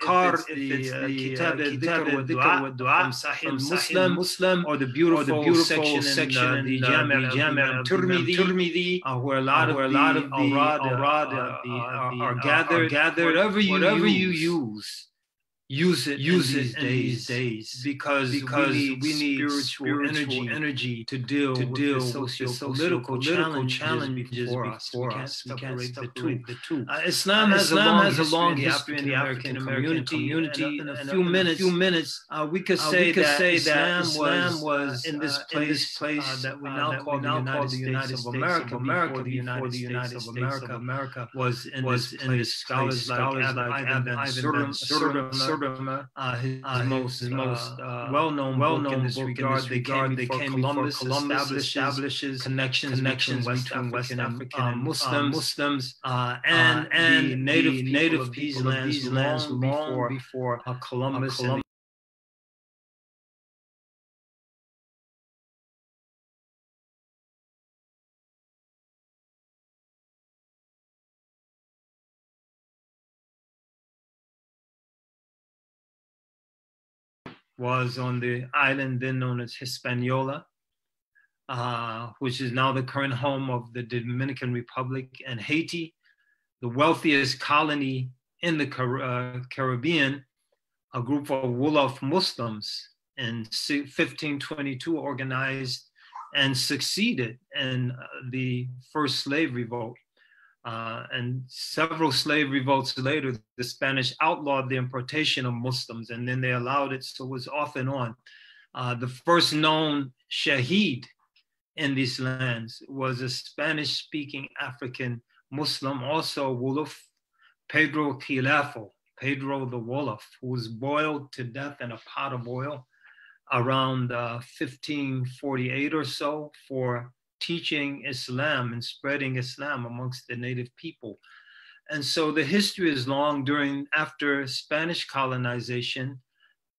Adhkar, if it's the Kitab al-Dhikr wa-Dua from Sahih Muslim, or the beautiful section in the Jami' al-Tirmidhi, where a lot of the awrad are gathered. Whatever you use it in these days, because we need spiritual energy to deal with the socio-political challenges before us. We can't separate the two. Islam has a long history in the African community. In a few minutes, we could say that Islam was in this place that we now call the United States of America. Before the United States of America was in this scholars like Ibn Surma, his most well-known book in this regard. They came before Columbus establishes connections between West African and Muslims and the native of these lands long before Columbus and was on the island then known as Hispaniola, which is now the current home of the Dominican Republic and Haiti, the wealthiest colony in the Caribbean. A group of Wolof Muslims in 1522 organized and succeeded in the first slave revolt. And several slave revolts later, the Spanish outlawed the importation of Muslims, and then they allowed it, so it was off and on. The first known shaheed in these lands was a Spanish-speaking African Muslim, also Wolof, Pedro Quilafo, Pedro the Wolof, who was boiled to death in a pot of oil around 1548 or so for teaching Islam and spreading Islam amongst the native people. And so the history is long. After Spanish colonization,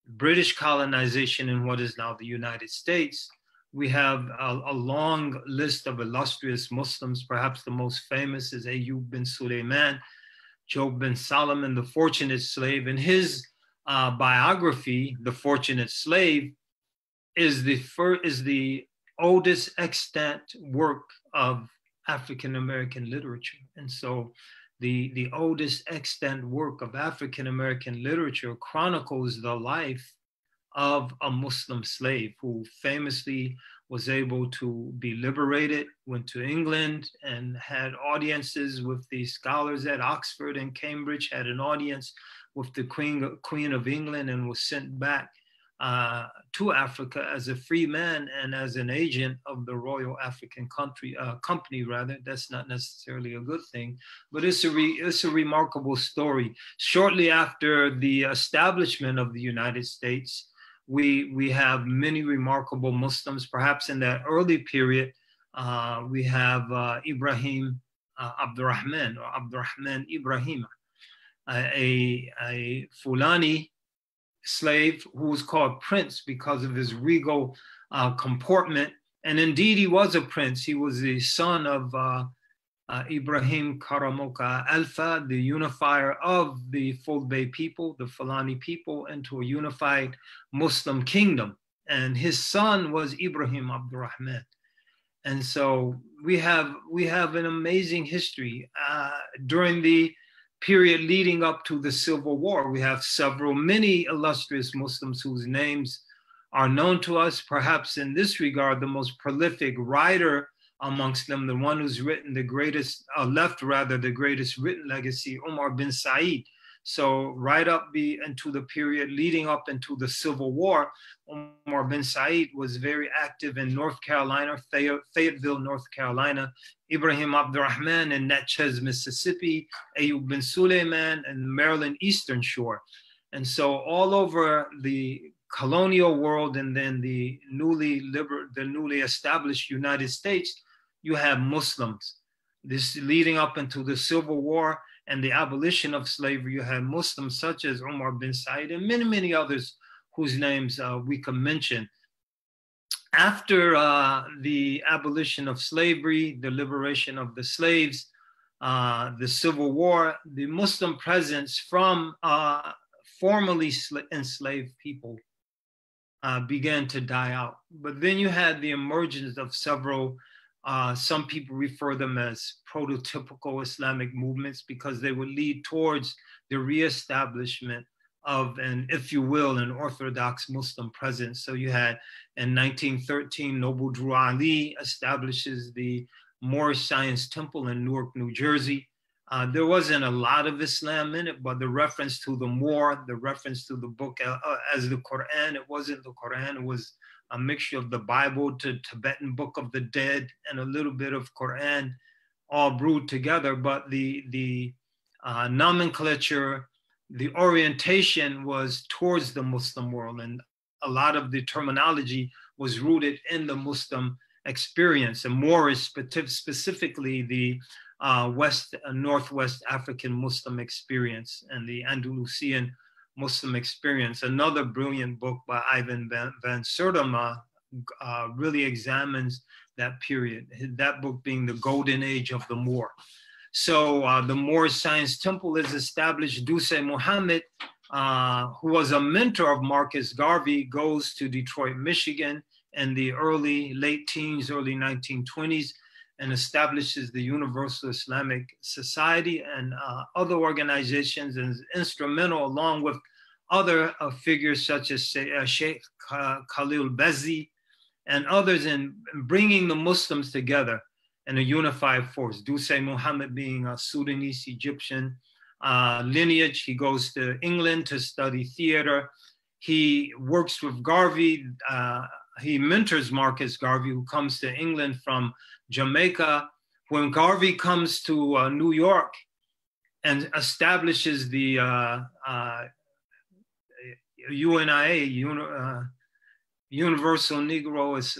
British colonization in what is now the United States, we have a long list of illustrious Muslims. Perhaps the most famous is Ayyub bin Sulaiman, Job bin Solomon, the fortunate slave. In his biography, The Fortunate Slave is the oldest extant work of African-American literature. And so the oldest extant work of African-American literature chronicles the life of a Muslim slave who famously was able to be liberated, went to England and had audiences with the scholars at Oxford and Cambridge, had an audience with the Queen of England, and was sent back to Africa as a free man and as an agent of the Royal African Company. That's not necessarily a good thing, but it's a remarkable story. Shortly after the establishment of the United States, we have many remarkable Muslims. Perhaps in that early period, we have Ibrahim Abdurrahman, or Abdurrahman Ibrahim, a Fulani slave who was called Prince because of his regal comportment. And indeed, he was a prince. He was the son of Ibrahim Karamoka Alpha, the unifier of the Fulbe people, the Fulani people, into a unified Muslim kingdom. And his son was Ibrahim Abdurrahman. And so we have an amazing history. During the period leading up to the Civil War, we have many illustrious Muslims whose names are known to us. Perhaps in this regard, the most prolific writer amongst them, the one who's written the greatest, left the greatest written legacy, Umar bin Said. So right up into the period leading up into the Civil War, Umar bin Said was very active in North Carolina, Fayetteville, North Carolina, Ibrahim Abdurrahman in Natchez, Mississippi, Ayyub bin Sulaiman in the Maryland Eastern Shore. And so all over the colonial world and then the newly established United States, you have Muslims. This leading up into the Civil War and the abolition of slavery, you had Muslims such as Umar bin Said and many, many others whose names we can mention. After the abolition of slavery, the liberation of the slaves, the Civil War, the Muslim presence from formerly enslaved people began to die out. But then you had the emergence of several, some people refer them as prototypical Islamic movements because they would lead towards the reestablishment of an, if you will, an Orthodox Muslim presence. So you had in 1913, Noble Drew Ali establishes the Moorish Science Temple in Newark, New Jersey. There wasn't a lot of Islam in it, but the reference to the Moor, the reference to the book as the Quran, it wasn't the Quran, it was a mixture of the Bible to Tibetan Book of the Dead and a little bit of Quran all brewed together. But the nomenclature, the orientation was towards the Muslim world, and a lot of the terminology was rooted in the Muslim experience, and Moorish, specifically the Northwest African Muslim experience and the Andalusian Muslim experience. Another brilliant book by Ivan van Sertima really examines that period, that book being The Golden Age of the Moor. So the Moorish Science Temple is established. Duse Muhammad, who was a mentor of Marcus Garvey, goes to Detroit, Michigan in the late teens, early 1920s, and establishes the Universal Islamic Society and other organizations, and is instrumental along with other figures such as Sheikh Khalil Bezzi and others in bringing the Muslims together in a unified force. Duse Muhammad being a Sudanese Egyptian lineage. He goes to England to study theater. He works with Garvey. He mentors Marcus Garvey, who comes to England from Jamaica. When Garvey comes to New York and establishes the UNIA, Universal Negro, is,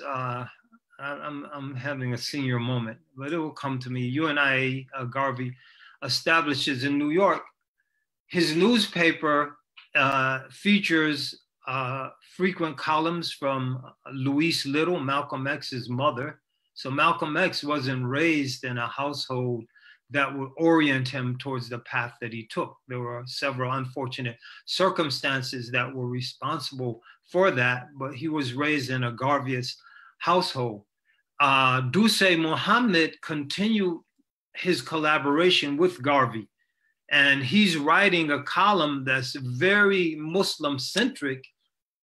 I'm having a senior moment, but it will come to me. UNIA, Garvey establishes in New York. His newspaper features frequent columns from Louise Little, Malcolm X's mother. So Malcolm X wasn't raised in a household that would orient him towards the path that he took. There were several unfortunate circumstances that were responsible for that, but he was raised in a Garveyist household. Duse Muhammad continued his collaboration with Garvey, and he's writing a column that's very Muslim-centric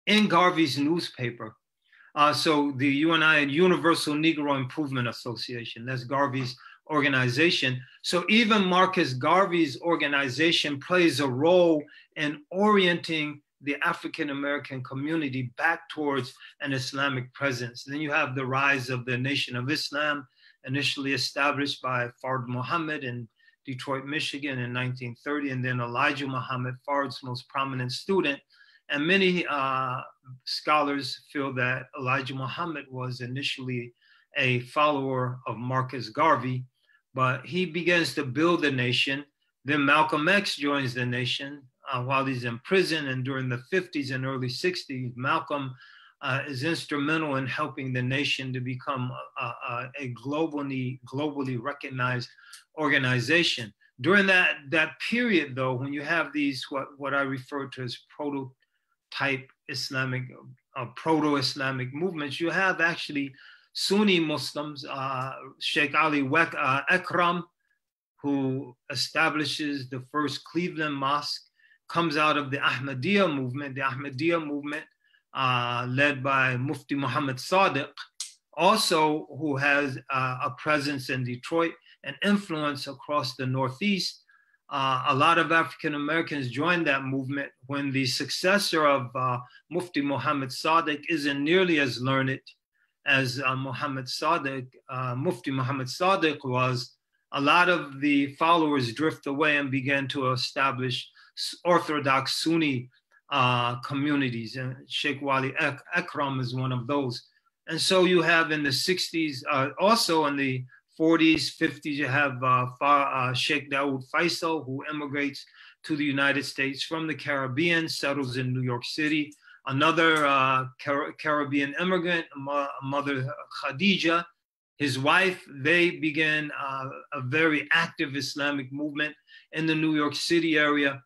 in Garvey's newspaper. So the UNI, Universal Negro Improvement Association, that's Garvey's organization. So even Marcus Garvey's organization plays a role in orienting the African-American community back towards an Islamic presence. Then you have the rise of the Nation of Islam, initially established by Fard Muhammad in Detroit, Michigan in 1930, and then Elijah Muhammad, Fard's most prominent student. And many scholars feel that Elijah Muhammad was initially a follower of Marcus Garvey, but he begins to build the nation. Then Malcolm X joins the nation while he's in prison, and during the 50s and early 60s, Malcolm is instrumental in helping the nation to become a globally recognized organization. During that period, though, when you have these, what I refer to as prototype Islamic, proto-Islamic movements, you have actually Sunni Muslims, Sheikh Ali Ekram, who establishes the first Cleveland mosque, comes out of the Ahmadiyya movement. The Ahmadiyya movement, led by Mufti Muhammad Sadiq, also who has a presence in Detroit and influence across the Northeast. A lot of African Americans joined that movement when the successor of Mufti Muhammad Sadiq isn't nearly as learned as Muhammad Sadiq, Mufti Muhammad Sadiq was. A lot of the followers drift away and began to establish Orthodox Sunni communities, and Sheikh Wali Ekram is one of those. And so you have in the 60s, also in the 40s, 50s, you have Sheikh Dawood Faisal, who immigrates to the United States from the Caribbean, settles in New York City. Another Caribbean immigrant, Mother Khadija, his wife, they began a very active Islamic movement in the New York City area.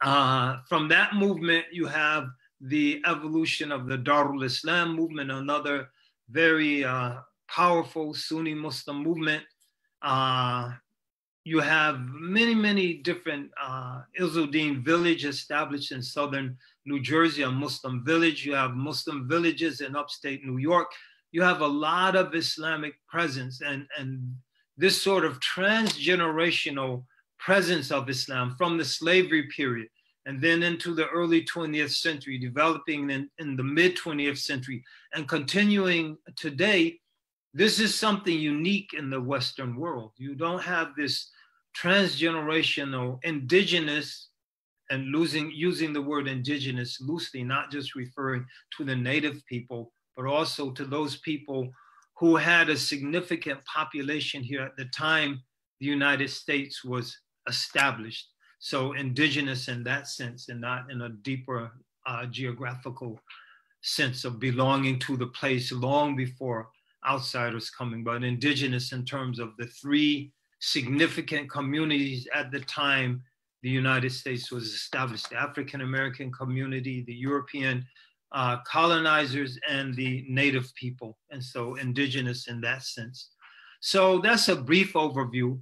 From that movement, you have the evolution of the Darul Islam movement, another very powerful Sunni Muslim movement. You have many different Izzuddin village established in southern New Jersey, a Muslim village. You have Muslim villages in upstate New York. You have a lot of Islamic presence, and this sort of transgenerational presence of Islam from the slavery period and then into the early 20th century, developing in the mid 20th century and continuing today. This is something unique in the Western world. You don't have this transgenerational indigenous, and using the word indigenous loosely, not just referring to the native people, but also to those people who had a significant population here at the time the United States was established. So indigenous in that sense, and not in a deeper geographical sense of belonging to the place long before outsiders coming, but indigenous in terms of the three significant communities at the time the United States was established: the African-American community, the European colonizers, and the native people. And so indigenous in that sense. So that's a brief overview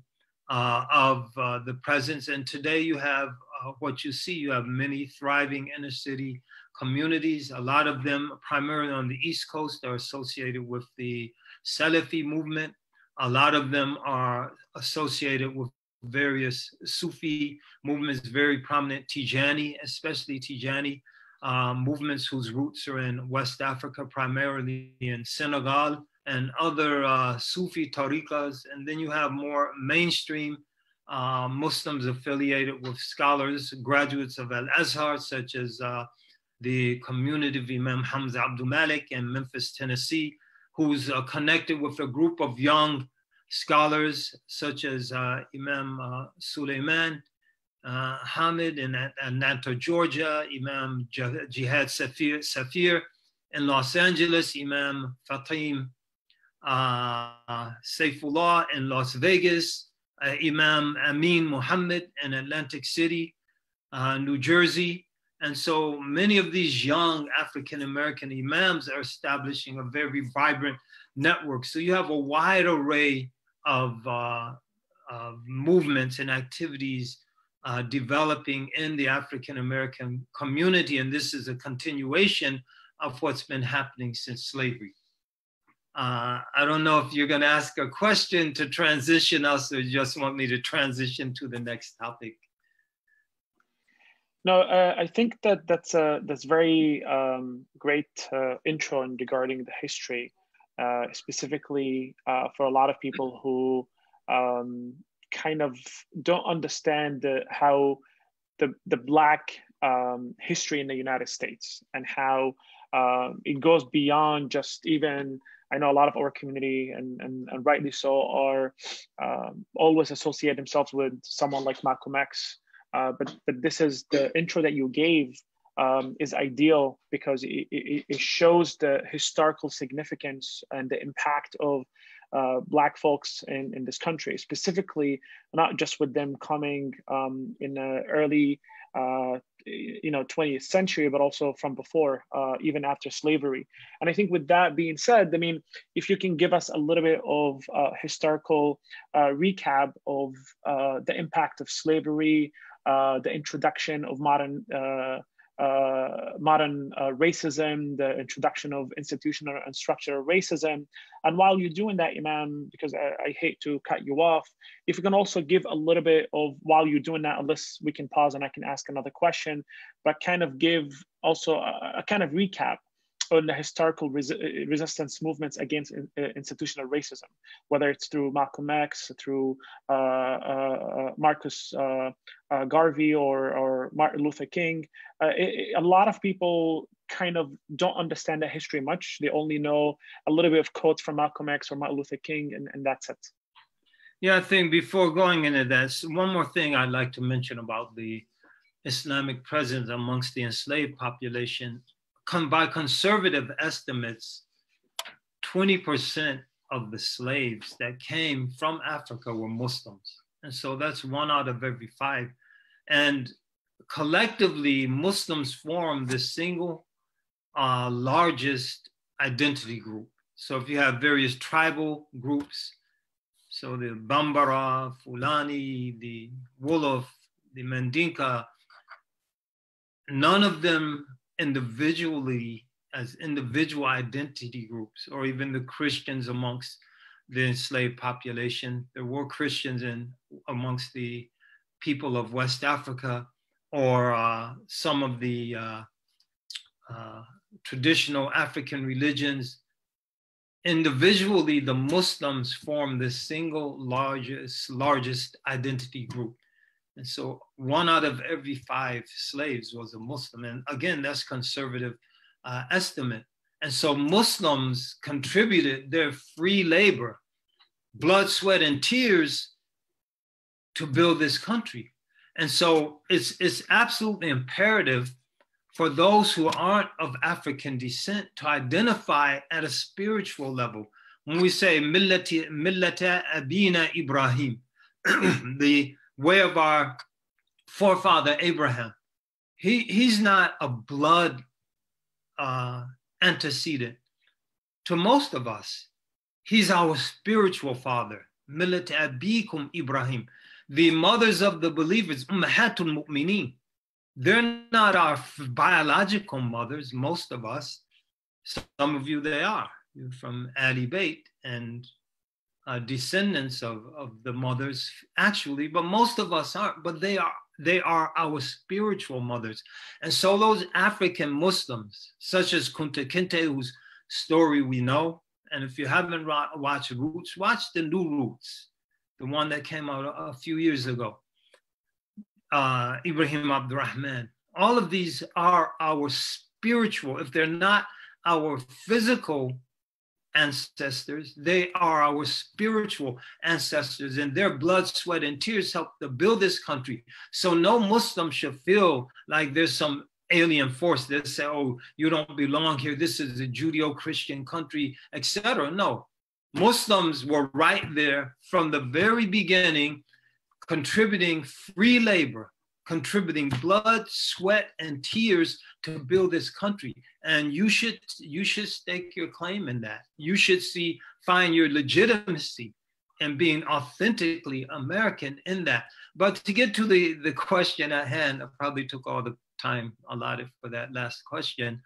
of the presence. And today you have what you see. You have many thriving inner city communities. A lot of them, primarily on the East Coast, are associated with the Salafi movement. A lot of them are associated with various Sufi movements, very prominent Tijani, especially Tijani movements whose roots are in West Africa, primarily in Senegal, and other Sufi tariqas. And then you have more mainstream Muslims affiliated with scholars, graduates of Al-Azhar, such as the community of Imam Hamza Abdul Malik in Memphis, Tennessee, who's connected with a group of young scholars such as Imam Suleiman Hamid in Atlanta, Georgia, Imam Jihad Safir in Los Angeles, Imam Fatim Saifullah in Las Vegas, Imam Amin Muhammad in Atlantic City, New Jersey. And so many of these young African-American imams are establishing a very vibrant network. So you have a wide array of movements and activities developing in the African-American community. And this is a continuation of what's been happening since slavery. I don't know if you're going to ask a question to transition us, or you just want me to transition to the next topic. No, I think that's very great intro in regarding the history, specifically for a lot of people who kind of don't understand how the Black history in the United States, and how it goes beyond just even. I know a lot of our community, and rightly so, are always associate themselves with someone like Malcolm X. But this is the intro that you gave is ideal, because it shows the historical significance and the impact of Black folks in this country, specifically not just with them coming in the early 20th century, but also from before, even after slavery. And I think with that being said, I mean, if you can give us a little bit of historical recap of the impact of slavery, the introduction of modern racism, the introduction of institutional and structural racism. And while you're doing that, Imam, because I hate to cut you off, if you can also give a little bit of, while you're doing that, unless we can pause and I can ask another question, but kind of give also a kind of recap on the historical resistance movements against institutional racism, whether it's through Malcolm X, through Marcus Garvey, or Martin Luther King. A lot of people kind of don't understand that history much. They only know a little bit of quotes from Malcolm X or Martin Luther King, and that's it. Yeah, I think before going into that, one more thing I'd like to mention about the Islamic presence amongst the enslaved population. By conservative estimates, 20% of the slaves that came from Africa were Muslims. And so that's 1 out of every 5. And collectively, Muslims form the single largest identity group. So if you have various tribal groups, so the Bambara, Fulani, the Wolof, the Mandinka, none of them individually as individual identity groups, or even the Christians amongst the enslaved population. There were Christians amongst the people of West Africa, or some of the traditional African religions. Individually, the Muslims form the single largest identity group. And so 1 out of every 5 slaves was a Muslim. And again, that's conservative estimate. And so Muslims contributed their free labor, blood, sweat, and tears to build this country. And so it's absolutely imperative for those who aren't of African descent to identify at a spiritual level. When we say millata abina Ibrahim, the way of our forefather Abraham, he's not a blood antecedent to most of us. He's our spiritual father. Millata abikum Ibrahim. The mothers of the believers, ummahatul mu'mineen, they're not our biological mothers, most of us. Some of you, they are. You're from Ali Bait and descendants of the mothers, actually, but most of us aren't. But they are our spiritual mothers. And so those African Muslims, such as Kunta Kinte, whose story we know, and if you haven't watched Roots, watch the new Roots, the one that came out a few years ago. Ibrahim Abdurrahman. All of these are our spiritual. If they're not our physical ancestors, they are our spiritual ancestors, and their blood, sweat, and tears helped to build this country. So no Muslim should feel like there's some alien force that say, oh, you don't belong here, this is a Judeo-Christian country, etc. No, Muslims were right there from the very beginning, contributing free labor, contributing blood, sweat, and tears to build this country. And you should stake your claim in that. You should find your legitimacy in being authentically American in that. But to get to the question at hand, I probably took all the time allotted for that last question.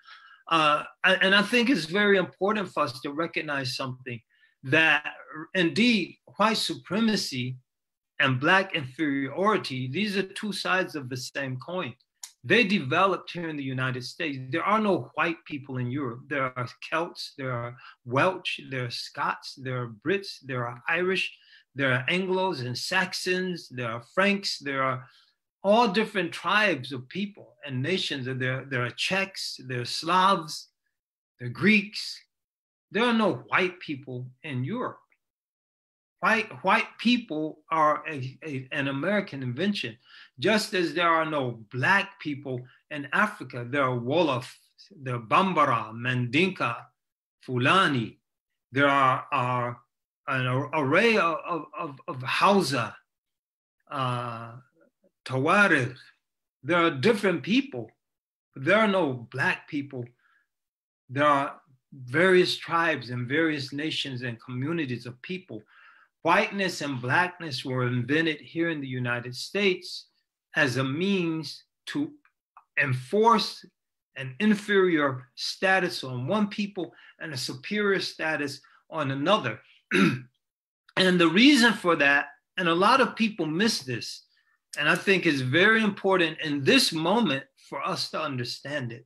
And I think it's very important for us to recognize something, that indeed white supremacy and Black inferiority, these are two sides of the same coin. They developed here in the United States. There are no white people in Europe. There are Celts, there are Welsh, there are Scots, there are Brits, there are Irish, there are Anglos and Saxons, there are Franks, there are all different tribes of people and nations. There are Czechs, there are Slavs, there are Greeks. There are no white people in Europe. White people are an American invention, just as there are no Black people in Africa. There are Wolof, there are Bambara, Mandinka, Fulani. There are an array of Hausa, Tawareg. There are different people. There are no Black people. There are various tribes and various nations and communities of people. Whiteness and Blackness were invented here in the United States as a means to enforce an inferior status on one people and a superior status on another. And the reason for that, and a lot of people miss this, and I think it's very important in this moment for us to understand it.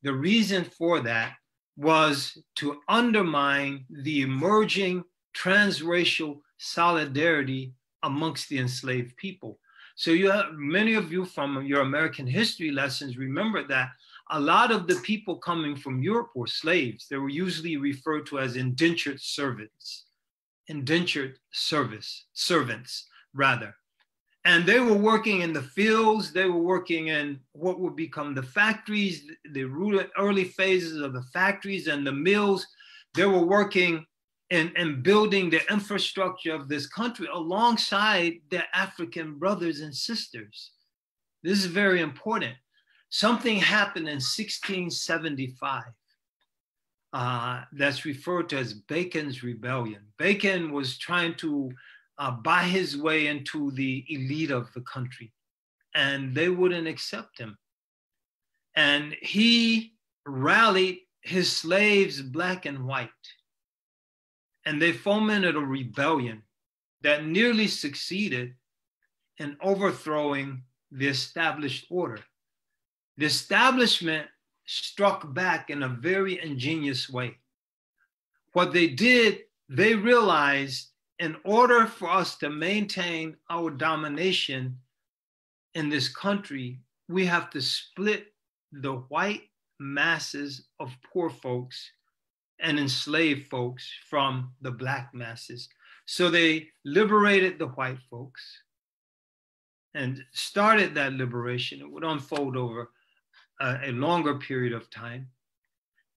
The reason for that was to undermine the emerging transracial solidarity amongst the enslaved people. So you have many of you from your American history lessons remember that a lot of the people coming from Europe were slaves. They were usually referred to as indentured servants, servants rather. And they were working in the fields. They were working in what would become the factories, the early phases of the factories and the mills. They were working and building the infrastructure of this country alongside their African brothers and sisters. This is very important. Something happened in 1675 that's referred to as Bacon's Rebellion. Bacon was trying to buy his way into the elite of the country, and they wouldn't accept him. And he rallied his slaves, black and white, and they fomented a rebellion that nearly succeeded in overthrowing the established order. The establishment struck back in a very ingenious way. What they did, they realized in order for us to maintain our domination in this country, we have to split the white masses of poor folks and enslaved folks from the black masses. So they liberated the white folks and started that liberation. It would unfold over a longer period of time.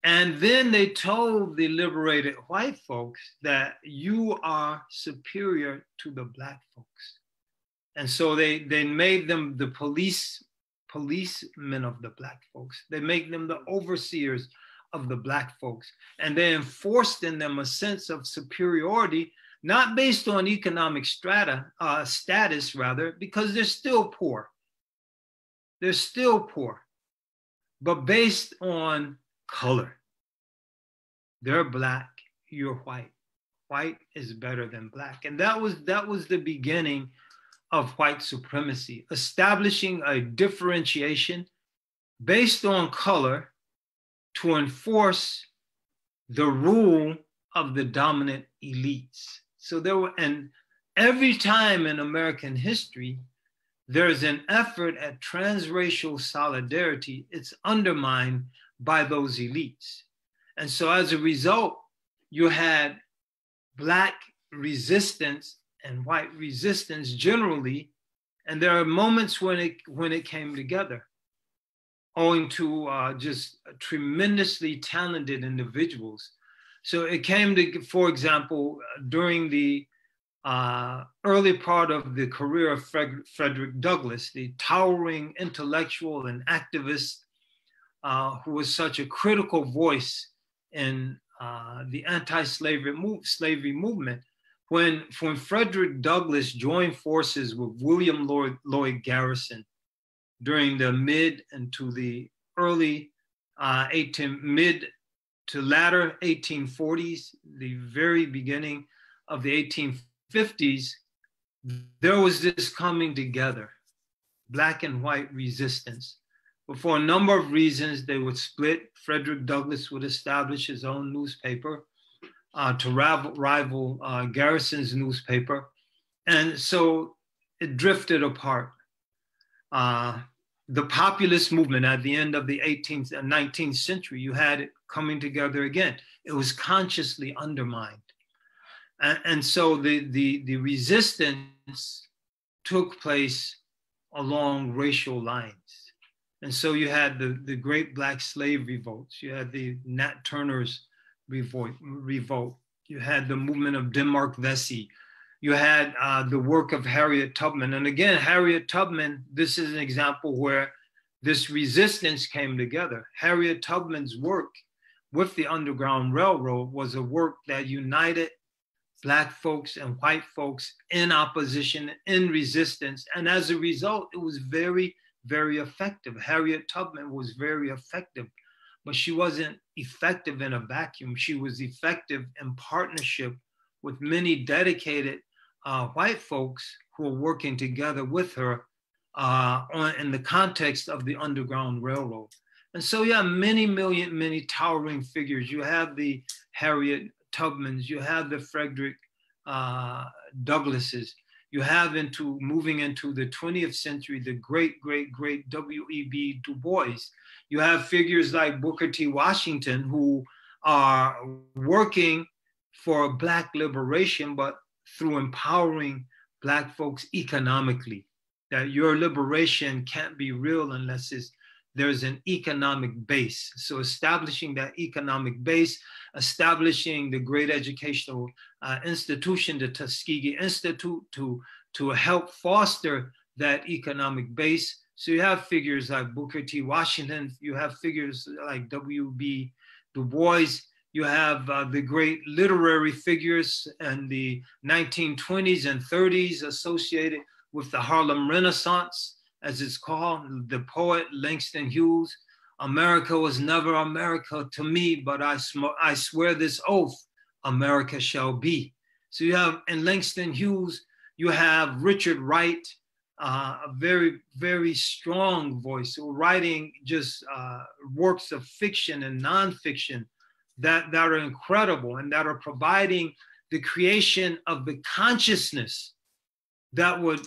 And then they told the liberated white folks that you are superior to the black folks. And so they made them the policemen of the black folks. They made them the overseers of the black folks. And they enforced in them a sense of superiority, not based on economic status rather, because they're still poor. They're still poor, but based on color. They're black, you're white. White is better than black. And that was the beginning of white supremacy, establishing a differentiation based on color to enforce the rule of the dominant elites. So there were, and every time in American history, there's an effort at transracial solidarity, it's undermined by those elites. And so as a result, you had black resistance and white resistance generally, and there are moments when it came together, owing to just tremendously talented individuals. So it came to, for example, during the early part of the career of Frederick Douglass, the towering intellectual and activist who was such a critical voice in the anti-slavery movement. When Frederick Douglass joined forces with William Lloyd Garrison during the mid into the early mid to latter 1840s, the very beginning of the 1850s, there was this coming together, black and white resistance. But for a number of reasons, they would split. Frederick Douglass would establish his own newspaper to rival Garrison's newspaper. And so it drifted apart. The populist movement at the end of the 18th and 19th century, you had it coming together again. It was consciously undermined. And so the resistance took place along racial lines. And so you had the great Black slave revolts. You had the Nat Turner's revolt. You had the movement of Denmark Vesey. You had the work of Harriet Tubman. And again, Harriet Tubman, this is an example where this resistance came together. Harriet Tubman's work with the Underground Railroad was a work that united Black folks and white folks in opposition, in resistance. And as a result, it was very, very effective. Harriet Tubman was very effective, but she wasn't effective in a vacuum. She was effective in partnership with many dedicated white folks who were working together with her in the context of the Underground Railroad. And so, yeah, many towering figures. You have the Harriet Tubmans, you have the Frederick Douglasses, you have moving into the 20th century, the great W.E.B. Du Bois. You have figures like Booker T. Washington who are working for Black liberation, but through empowering Black folks economically, that your liberation can't be real unless there's an economic base. So establishing that economic base, establishing the great educational institution, the Tuskegee Institute, to help foster that economic base So you have figures like Booker T. Washington, you have figures like W.B. Du Bois, you have the great literary figures in the 1920s and 30s associated with the Harlem Renaissance, as it's called, the poet Langston Hughes. America was never America to me, but I swear this oath, America shall be. So you have, in Langston Hughes, you have Richard Wright, a very, very strong voice, writing just works of fiction and nonfiction that are incredible and that are providing the creation of the consciousness that would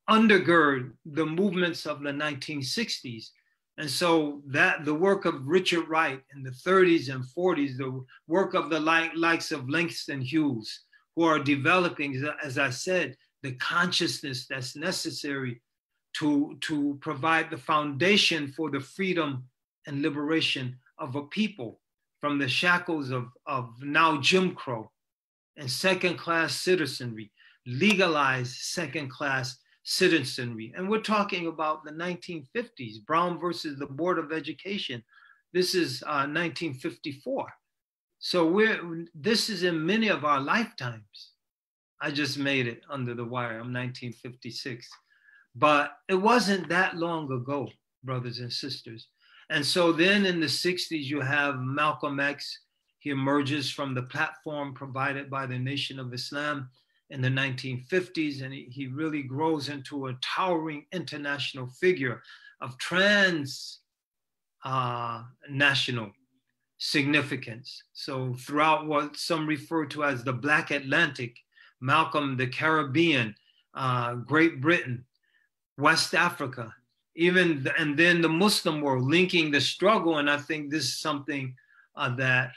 undergird the movements of the 1960s. And so that the work of Richard Wright in the 30s and 40s, the work of the likes of Langston Hughes, who are developing, as I said, the consciousness that's necessary to provide the foundation for the freedom and liberation of a people from the shackles of now Jim Crow and second-class citizenry, legalized second-class citizenry. And we're talking about the 1950s, Brown versus the Board of Education. This is 1954. So this is in many of our lifetimes. I just made it under the wire. I'm 1956. But it wasn't that long ago, brothers and sisters. And so then in the 60s, you have Malcolm X. He emerges from the platform provided by the Nation of Islam in the 1950s, and he really grows into a towering international figure of national significance. So throughout what some refer to as the Black Atlantic, Malcolm, the Caribbean, Great Britain, West Africa, and then the Muslim world, linking the struggle. And I think this is something that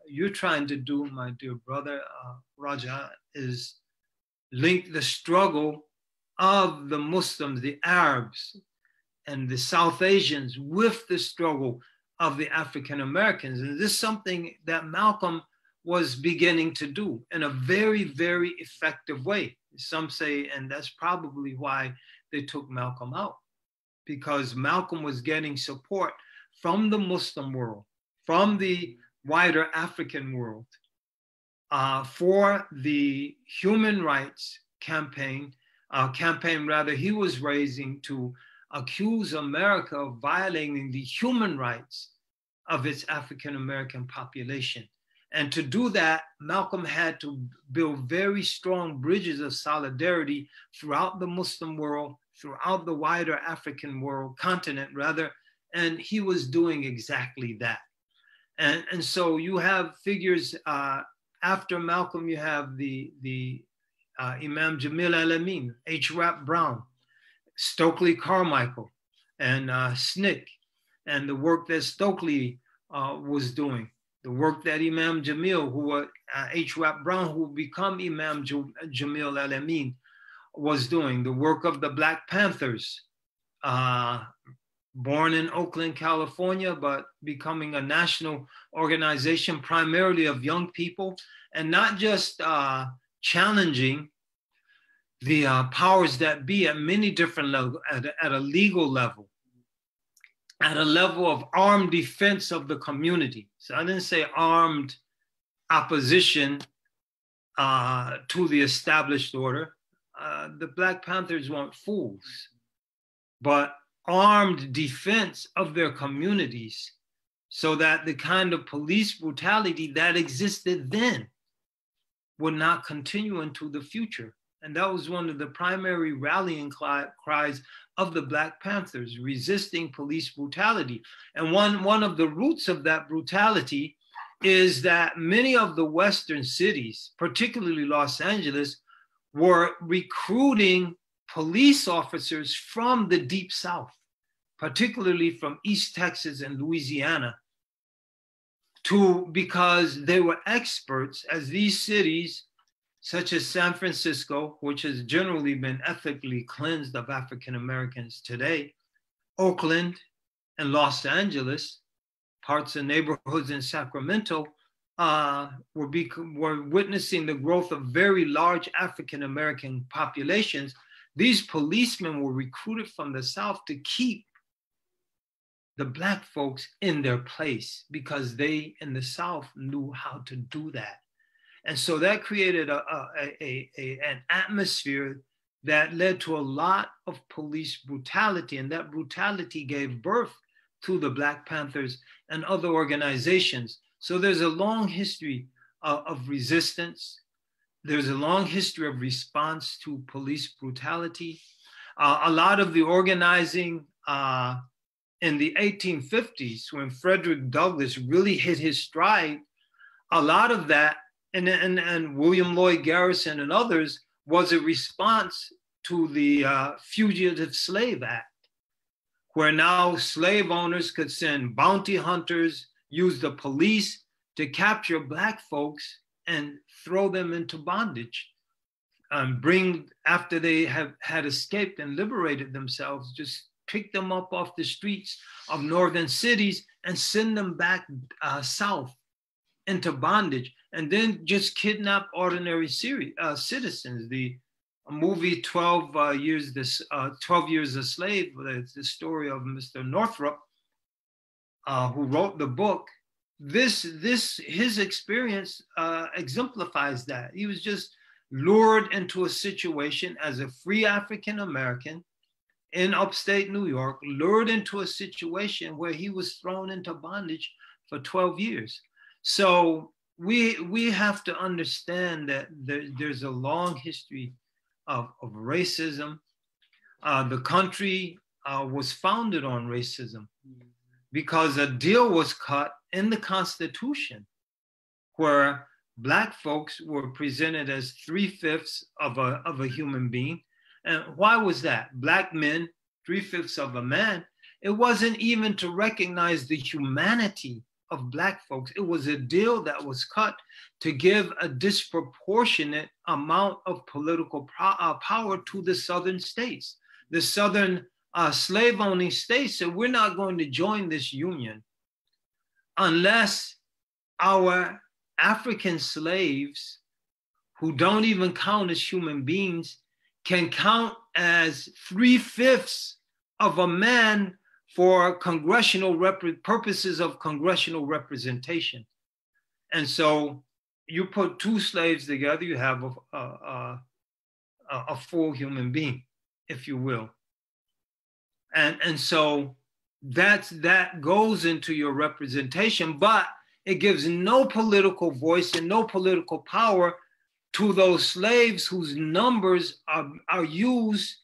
you're trying to do, my dear brother, Raja, is link the struggle of the Muslims, the Arabs, and the South Asians with the struggle of the African Americans. And this is something that Malcolm was beginning to do in a very, very effective way. Some say, and that's probably why they took Malcolm out, because Malcolm was getting support from the Muslim world, from the wider African world, for the human rights campaign he was raising to accuse America of violating the human rights of its African American population. And to do that, Malcolm had to build very strong bridges of solidarity throughout the Muslim world, throughout the wider African continent, and he was doing exactly that. And so you have figures, after Malcolm, you have the Imam Jamil Al-Amin, H. Rap Brown, Stokely Carmichael, and SNCC, and the work that Stokely was doing. The work that Imam Jamil, H. Rap Brown, who become Imam Jamil Al-Amin, was doing. The work of the Black Panthers, born in Oakland, California, but becoming a national organization primarily of young people, and not just challenging the powers that be at many different levels, at a legal level, at a level of armed defense of the community. So I didn't say armed opposition to the established order. The Black Panthers weren't fools, but armed defense of their communities so that the kind of police brutality that existed then would not continue into the future. And that was one of the primary rallying cries of the Black Panthers, resisting police brutality. And one of the roots of that brutality is that many of the Western cities, particularly Los Angeles, were recruiting police officers from the Deep South, particularly from East Texas and Louisiana, because they were experts, as these cities, such as San Francisco, which has generally been ethically cleansed of African Americans today, Oakland and Los Angeles, parts of neighborhoods in Sacramento, were witnessing the growth of very large African American populations These policemen were recruited from the South to keep the Black folks in their place because they in the South knew how to do that. And so that created an atmosphere that led to a lot of police brutality, and that brutality gave birth to the Black Panthers and other organizations. So there's a long history of resistance. There's a long history of response to police brutality. A lot of the organizing in the 1850s, when Frederick Douglass really hit his stride, a lot of that, and William Lloyd Garrison and others, was a response to the Fugitive Slave Act, where now slave owners could send bounty hunters, use the police to capture Black folks and throw them into bondage, bring, after they have had escaped and liberated themselves, just pick them up off the streets of northern cities and send them back south into bondage, and then just kidnap ordinary citizens. The movie 12 Years a Slave, the story of Mr. Northrop, who wrote the book, his experience exemplifies that. He was just lured into a situation as a free African American in upstate New York, lured into a situation where he was thrown into bondage for 12 years. So we have to understand that there's a long history of racism. The country was founded on racism because a deal was cut in the Constitution where Black folks were presented as 3/5 of a human being. And why was that? Black men, 3/5 of a man. It wasn't even to recognize the humanity of Black folks. It was a deal that was cut to give a disproportionate amount of political power to the Southern states. The Southern slave-owning states said, we're not going to join this union unless our African slaves, who don't even count as human beings, can count as 3/5 of a man for congressional purposes of congressional representation. And so you put two slaves together, you have a full human being, if you will. And so that goes into your representation, but it gives no political voice and no political power to those slaves whose numbers are used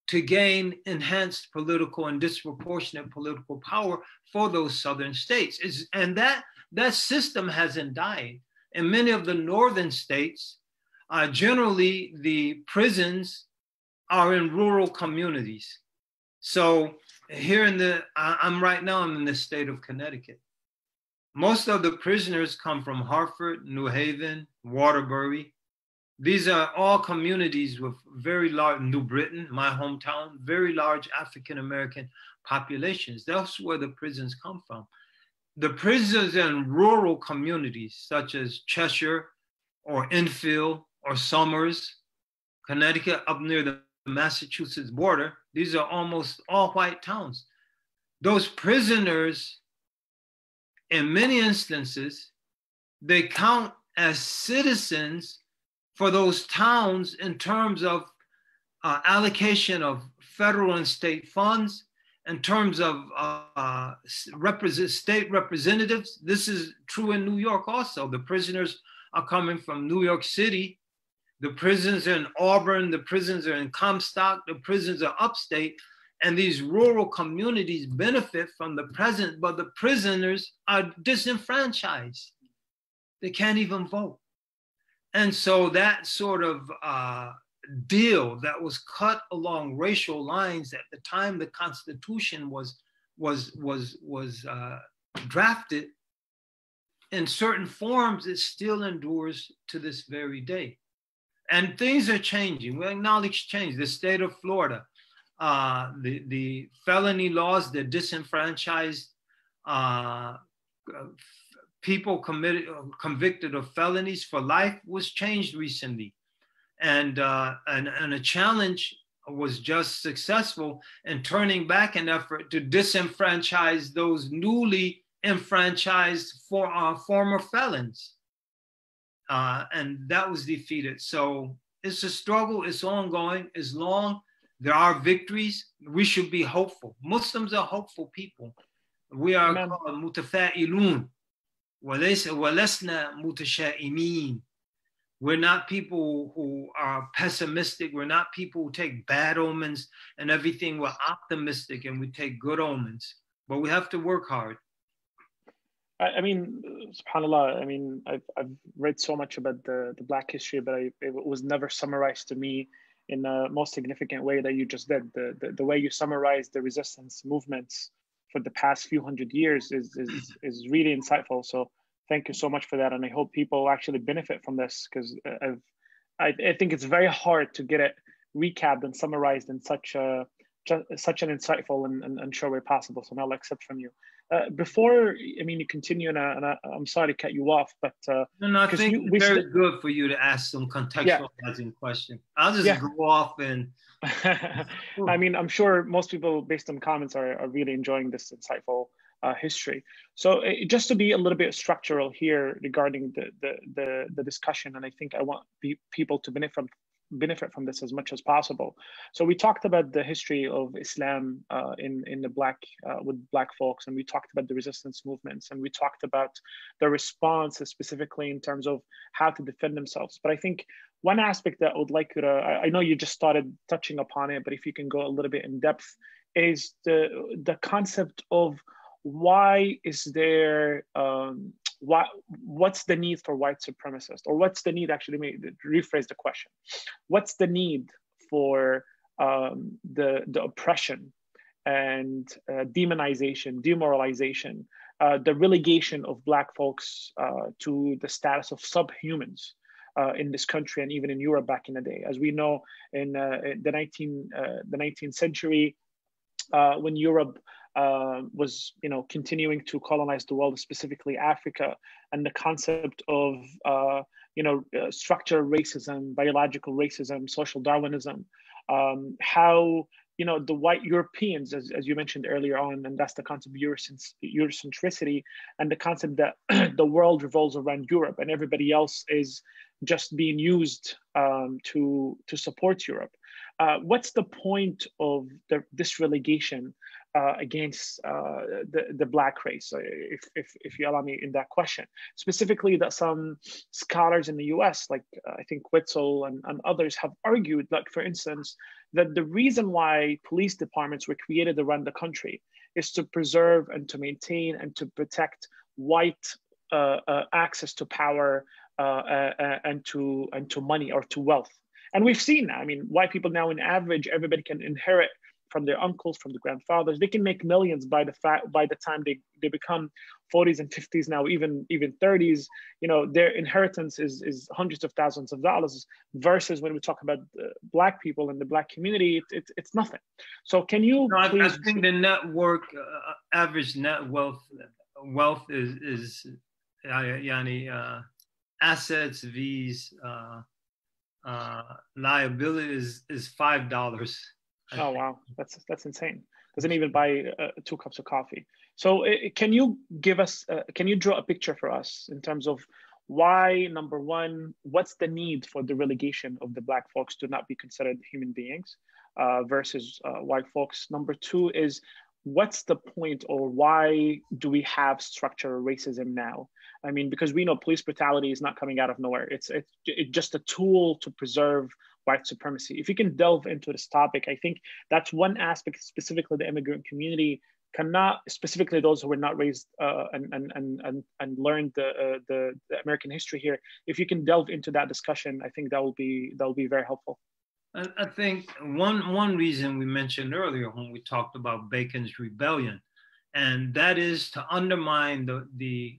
to gain enhanced political and disproportionate political power for those Southern states. And that system hasn't died. In many of the Northern states, generally the prisons are in rural communities. So here I'm in the state of Connecticut. Most of the prisoners come from Hartford, New Haven, Waterbury. These are all communities with very large, New Britain, my hometown, very large African-American populations. That's where the prisons come from. The prisons in rural communities, such as Cheshire or Enfield or Somers, Connecticut, up near the Massachusetts border, these are almost all white towns. Those prisoners, in many instances, they count as citizens for those towns in terms of allocation of federal and state funds, in terms of state representatives. This is true in New York also. The prisoners are coming from New York City. The prisons are in Auburn, the prisons are in Comstock, the prisons are upstate, and these rural communities benefit from the present, but the prisoners are disenfranchised. They can't even vote. And so that sort of deal that was cut along racial lines at the time the Constitution was drafted, in certain forms, it still endures to this very day. And things are changing. We acknowledge change. The state of Florida, the felony laws that disenfranchised people convicted of felonies for life was changed recently. And a challenge was just successful in turning back an effort to disenfranchise those newly enfranchised former felons. And that was defeated. So it's a struggle, it's ongoing, it's long. There are victories. We should be hopeful. Muslims are hopeful people. We are called mutafa'ilun. وَلَسْنَا مُتَشَائِمِينَ. We're not people who are pessimistic. We're not people who take bad omens and everything. We're optimistic and we take good omens. But we have to work hard. I mean, subhanAllah, I mean, I've read so much about the Black history, but it was never summarized to me in the most significant way that you just did. The way you summarized the resistance movements for the past few hundred years is really insightful. So thank you so much for that. And I hope people actually benefit from this, because I think it's very hard to get it recapped and summarized in such an insightful and sure way possible. So now I'll accept from you. Before, I mean, you continue, and I'm sorry to cut you off, but no, I think it's very good for you to ask some contextualizing question. I'll just go off and. I mean, I'm sure most people, based on comments, are really enjoying this insightful history. So just to be a little bit structural here regarding the discussion, and I think I want people to benefit from this as much as possible. So we talked about the history of Islam in the with Black folks, and we talked about the resistance movements, and we talked about the responses specifically in terms of how to defend themselves. But I think one aspect that I would like you to, I know you just started touching upon it, but if you can go a little bit in depth, is the concept of why is there what's the need for white supremacists, or what's the need, actually, let me rephrase the question. What's the need for the oppression and demonization, demoralization, the relegation of Black folks to the status of subhumans in this country and even in Europe back in the day? As we know, in the 19th century, when Europe was, continuing to colonize the world, specifically Africa, and the concept of, structural racism, biological racism, social Darwinism, how, the white Europeans, as you mentioned earlier on, and that's the concept of Eurocentricity, and the concept that the world revolves around Europe and everybody else is just being used to support Europe. What's the point of this relegation against the Black race, if you allow me in that question? Specifically, that some scholars in the US, like I think Witzel and others, have argued, like, for instance, that the reason why police departments were created around the country is to preserve and to maintain and to protect white access to power and to time or to wealth. And we've seen that. I mean, white people now, in average, everybody can inherit from their uncles, from the grandfathers. They can make millions by the time they become 40s and 50s, now even 30s. Their inheritance is hundreds of thousands of dollars, versus when we talk about Black people and the Black community, it's nothing. So can you please? I think the network average net wealth is assets vs liability is $5. Oh wow, that's insane. Doesn't even buy 2 cups of coffee. So can you give us, can you draw a picture for us in terms of why, number one, what's the need for the relegation of the Black folks to not be considered human beings versus white folks? Number two is, what's the point, or why do we have structural racism now? I mean, because we know police brutality is not coming out of nowhere. It's just a tool to preserve white supremacy. If you can delve into this topic, I think that's one aspect, specifically the immigrant community cannot, specifically those who were not raised and learned the American history here. If you can delve into that discussion, I think that will be very helpful. I think one reason we mentioned earlier when we talked about Bacon's rebellion, and that is to undermine the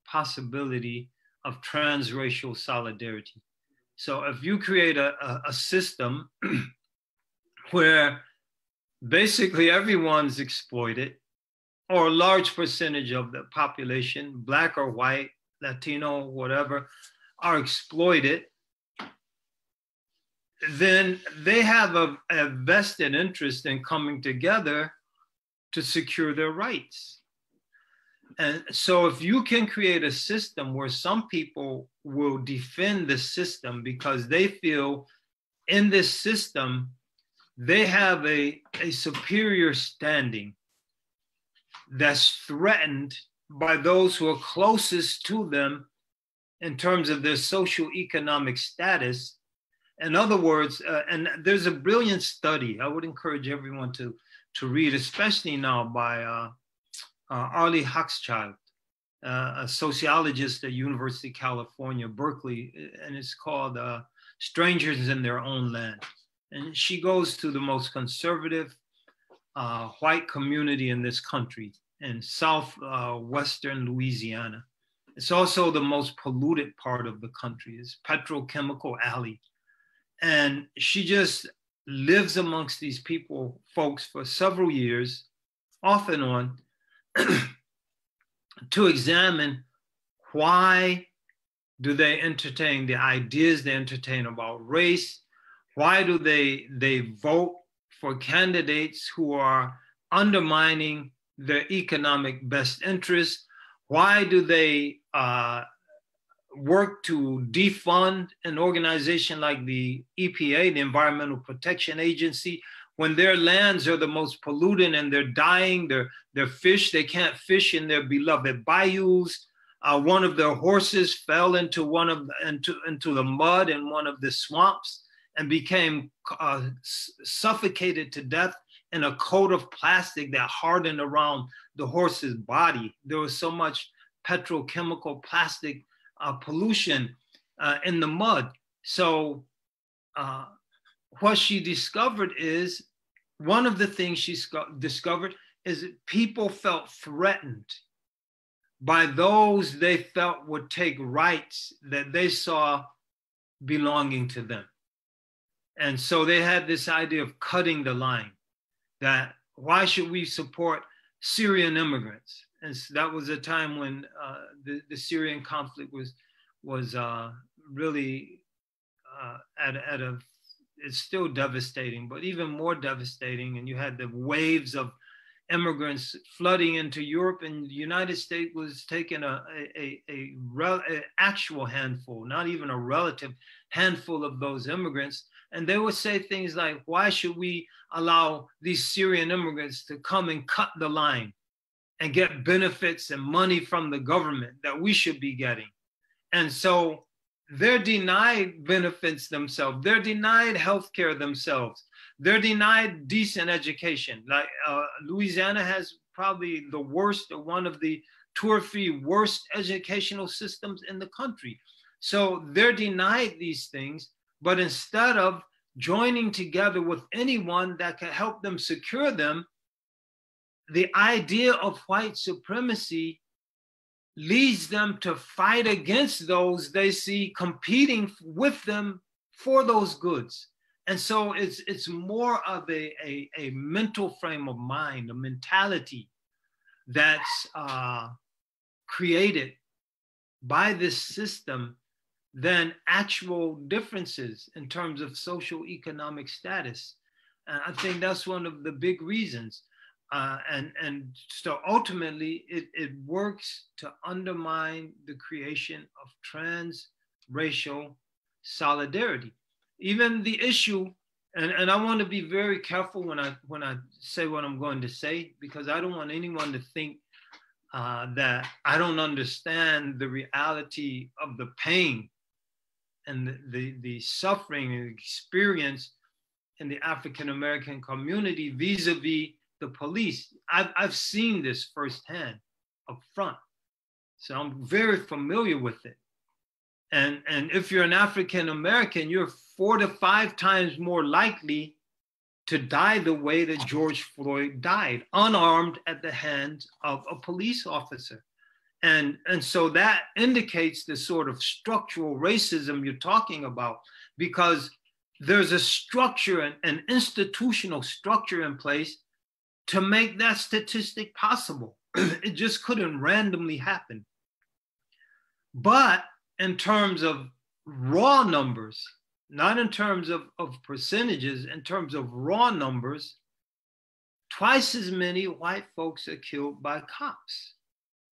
possibility of transracial solidarity. So if you create a system where basically everyone's exploited, or a large percentage of the population, Black or white, Latino, whatever, are exploited, then they have a vested interest in coming together to secure their rights. And so if you can create a system where some people will defend the system because they feel in this system, they have a superior standing that's threatened by those who are closest to them in terms of their social-economic status. In other words, and there's a brilliant study I would encourage everyone to read, especially now by Arlie Hochschild, a sociologist at University of California, Berkeley, and it's called Strangers in Their Own Land. And she goes to the most conservative white community in this country, in southwestern Louisiana. It's also the most polluted part of the country. It's Petrochemical Alley. And she just lives amongst these folks for several years, off and on, to examine why do they entertain the ideas they entertain about race? Why do they vote for candidates who are undermining their economic best interests? Why do they work to defund an organization like the EPA, the Environmental Protection Agency, when their lands are the most polluted and they're dying, their fish, they can't fish in their beloved bayous. One of their horses fell into the mud in one of the swamps and became suffocated to death in a coat of plastic that hardened around the horse's body. There was so much petrochemical plastic pollution in the mud. So what she discovered is, one of the things she discovered is that people felt threatened by those they felt would take rights that they saw belonging to them. And so they had this idea of cutting the line, that why should we support Syrian immigrants? And that was a time when the Syrian conflict was really it's still devastating, but even more devastating. And you had the waves of immigrants flooding into Europe, and the United States was taking an actual handful, not even a relative handful of those immigrants. And they would say things like, why should we allow these Syrian immigrants to come and cut the line and get benefits and money from the government that we should be getting? And so they're denied benefits themselves. They're denied healthcare themselves. They're denied decent education. Like Louisiana has probably the worst, or one of the 2 or 3 worst educational systems in the country. So they're denied these things, but instead of joining together with anyone that can help them secure them, the idea of white supremacy leads them to fight against those they see competing with them for those goods. And so it's more of a mental frame of mind, a mentality that's created by this system than actual differences in terms of social economic status. And I think that's one of the big reasons. And so ultimately, it works to undermine the creation of trans-racial solidarity. Even the issue, and I want to be very careful when I say what I'm going to say, because I don't want anyone to think that I don't understand the reality of the pain and the suffering and experience in the African-American community vis-a-vis the police. I've seen this firsthand up front. So I'm very familiar with it. And if you're an African-American, you're 4 to 5 times more likely to die the way that George Floyd died, unarmed at the hands of a police officer. And so that indicates the sort of structural racism you're talking about, because there's a structure, an institutional structure in place to make that statistic possible. It just couldn't randomly happen. But in terms of raw numbers, not in terms of percentages, in terms of raw numbers, twice as many white folks are killed by cops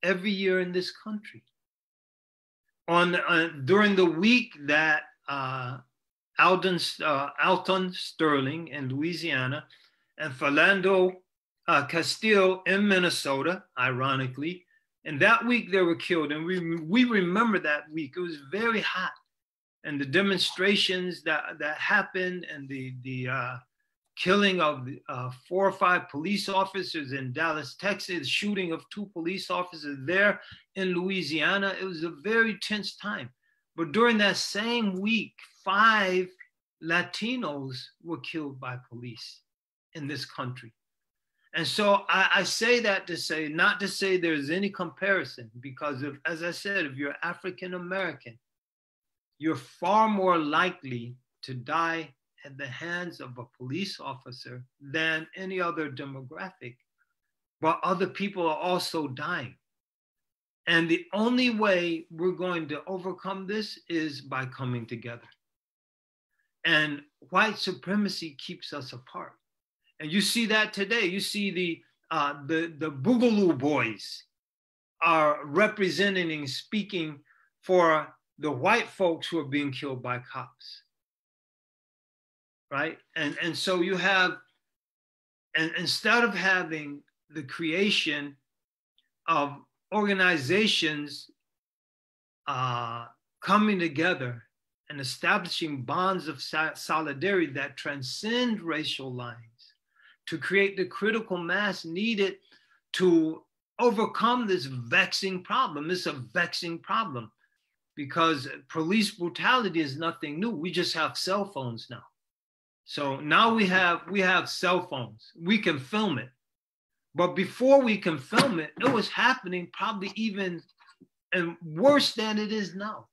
every year in this country. During the week that Alton Sterling in Louisiana and Philando Castile in Minnesota, ironically, and that week they were killed. And we remember that week. It was very hot. And the demonstrations that happened, and the killing of 4 or 5 police officers in Dallas, Texas, shooting of 2 police officers there in Louisiana. It was a very tense time. But during that same week, 5 Latinos were killed by police in this country. And so I say that to say, not to say there's any comparison, because as I said, if you're African American, you're far more likely to die at the hands of a police officer than any other demographic. But other people are also dying. And the only way we're going to overcome this is by coming together. And white supremacy keeps us apart. And you see that today. You see the Boogaloo Boys are representing and speaking for the white folks who are being killed by cops, right? And so you have, and instead of having the creation of organizations coming together and establishing bonds of solidarity that transcend racial lines to create the critical mass needed to overcome this vexing problem. It's a vexing problem because police brutality is nothing new. We just have cell phones now. So now we have cell phones. We can film it. But before we can film it, it was happening probably even and worse than it is now.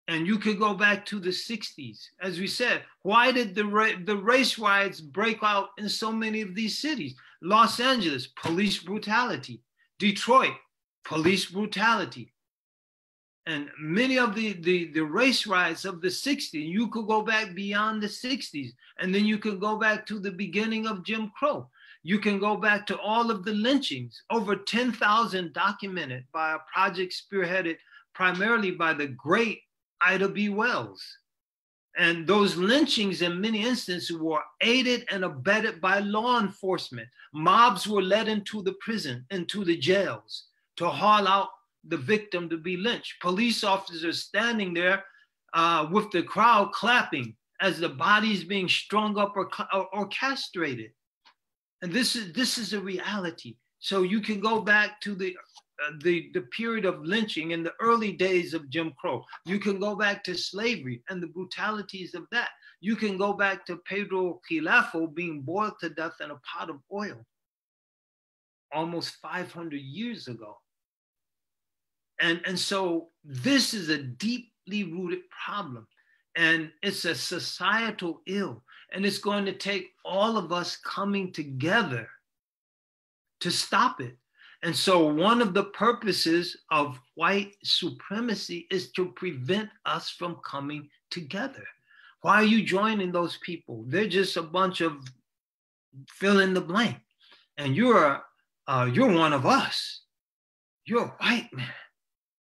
And you could go back to the 60s. As we said, why did the race riots break out in so many of these cities? Los Angeles, police brutality. Detroit, police brutality. And many of the race riots of the 60s, you could go back beyond the 60s. And then you could go back to the beginning of Jim Crow. You can go back to all of the lynchings, over 10,000 documented by a project spearheaded primarily by the great Ida B. Wells. And those lynchings in many instances were aided and abetted by law enforcement. Mobs were led into the prison, into the jails to haul out the victim to be lynched. Police officers standing there with the crowd clapping as the body's being strung up or castrated. And this is a reality. So you can go back to the period of lynching in the early days of Jim Crow. You can go back to slavery and the brutalities of that. You can go back to Pedro Quilafo being boiled to death in a pot of oil almost 500 years ago. And so this is a deeply rooted problem, and it's a societal ill, and it's going to take all of us coming together to stop it. And so one of the purposes of white supremacy is to prevent us from coming together. Why are you joining those people? They're just a bunch of fill in the blank. And you're one of us. You're a white man.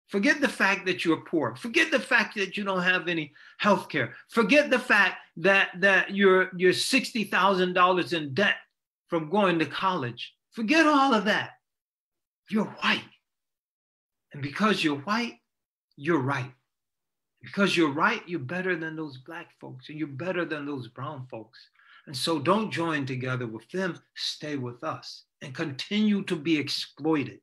Forget the fact that you're poor. Forget the fact that you don't have any health care. Forget the fact that you're $60,000 in debt from going to college. Forget all of that. You're white. And because you're white, you're right. Because you're right, you're better than those black folks, and you're better than those brown folks. And so don't join together with them, stay with us and continue to be exploited.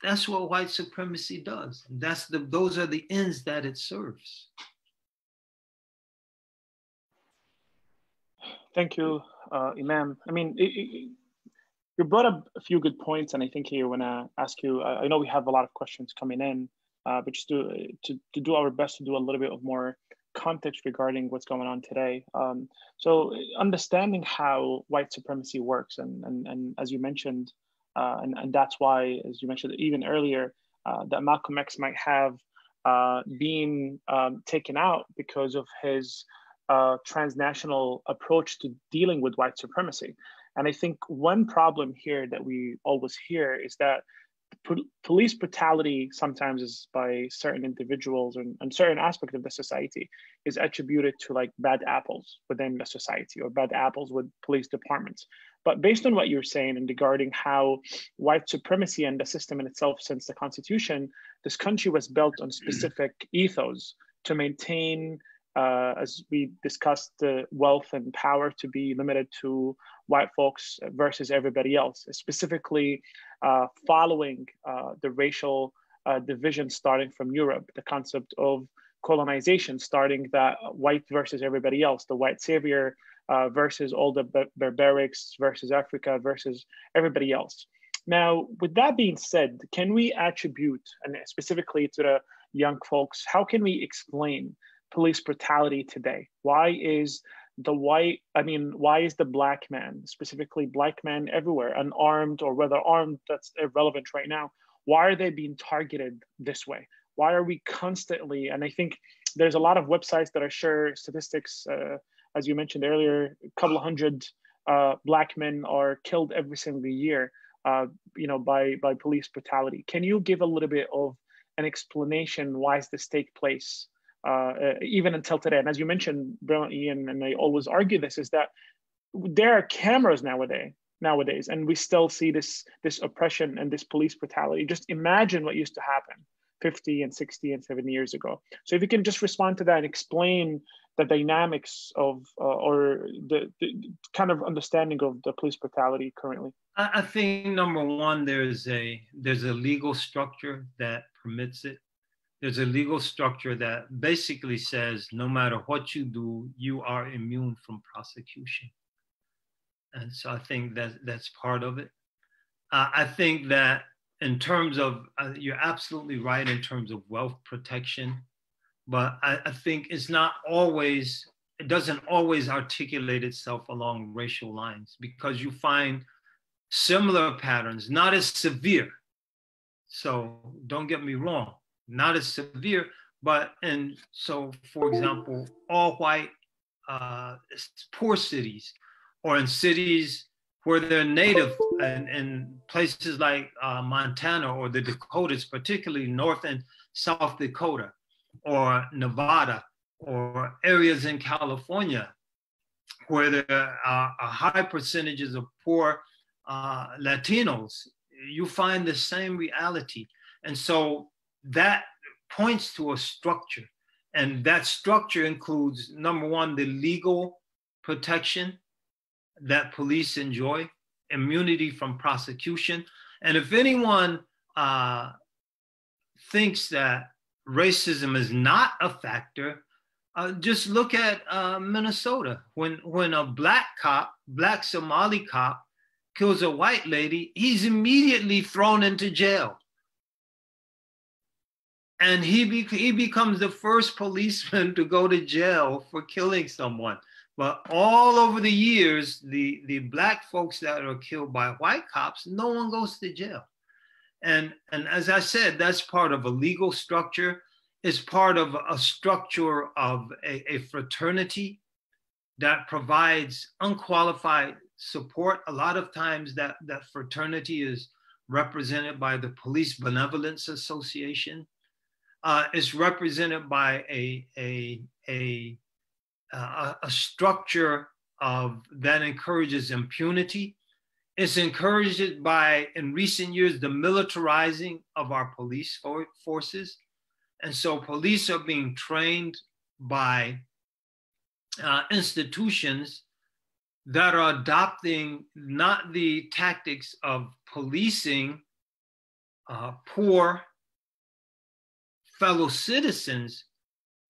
That's what white supremacy does. And those are the ends that it serves. Thank you, Imam. I mean, you brought up a few good points, and I think here I want to ask you, I know we have a lot of questions coming in, but just to do our best to do a little bit of more context regarding what's going on today. So understanding how white supremacy works, and as you mentioned, and that's why, as you mentioned even earlier, that Malcolm X might have being taken out because of his transnational approach to dealing with white supremacy. And I think one problem here that we always hear is that police brutality sometimes is by certain individuals and certain aspects of the society is attributed to like bad apples within the society or bad apples with police departments. But based on what you're saying and regarding how white supremacy and the system in itself since the Constitution, this country was built on specific ethos to maintain, as we discussed, the wealth and power to be limited to white folks versus everybody else, specifically following the racial division starting from Europe, the concept of colonization starting that white versus everybody else, the white savior versus all the barbarics versus Africa versus everybody else. Now, with that being said, can we attribute, and specifically to the young folks, how can we explain police brutality today? Why is the black man, specifically black men everywhere, unarmed or whether armed, that's irrelevant right now. Why are they being targeted this way? Why are we constantly, and I think there's a lot of websites that are share statistics, as you mentioned earlier, a couple of hundred black men are killed every single year, by police brutality. Can you give a little bit of an explanation why does this take place? Even until today. And as you mentioned, brilliantly, and I always argue this, is that there are cameras nowadays, and we still see this oppression and this police brutality. Just imagine what used to happen 50 and 60 and 70 years ago. So if you can just respond to that and explain the dynamics of, or the kind of understanding of the police brutality currently. I think number one, there's a legal structure that permits it. There's a legal structure that basically says no matter what you do, you are immune from prosecution. And so I think that's part of it. I think that in terms of, you're absolutely right in terms of wealth protection, but I think it doesn't always articulate itself along racial lines, because you find similar patterns, not as severe. So don't get me wrong, not as severe, but, and so for example, all white poor cities, or in cities where they're native, and in places like Montana or the Dakotas, particularly North and South Dakota, or Nevada, or areas in California, where there are high percentages of poor Latinos, you find the same reality. And so that points to a structure. And that structure includes, number one, the legal protection that police enjoy, immunity from prosecution. And if anyone thinks that racism is not a factor, just look at Minnesota. When a black Somali cop kills a white lady, he's immediately thrown into jail. And he becomes the first policeman to go to jail for killing someone. But all over the years, the black folks that are killed by white cops, no one goes to jail. And as I said, that's part of a legal structure. It's part of a structure of a fraternity that provides unqualified support. A lot of times that fraternity is represented by the Police Benevolence Association. It's represented by a structure that encourages impunity. It's encouraged by, in recent years, the militarizing of our police forces. And so police are being trained by institutions that are adopting not the tactics of policing poor fellow citizens,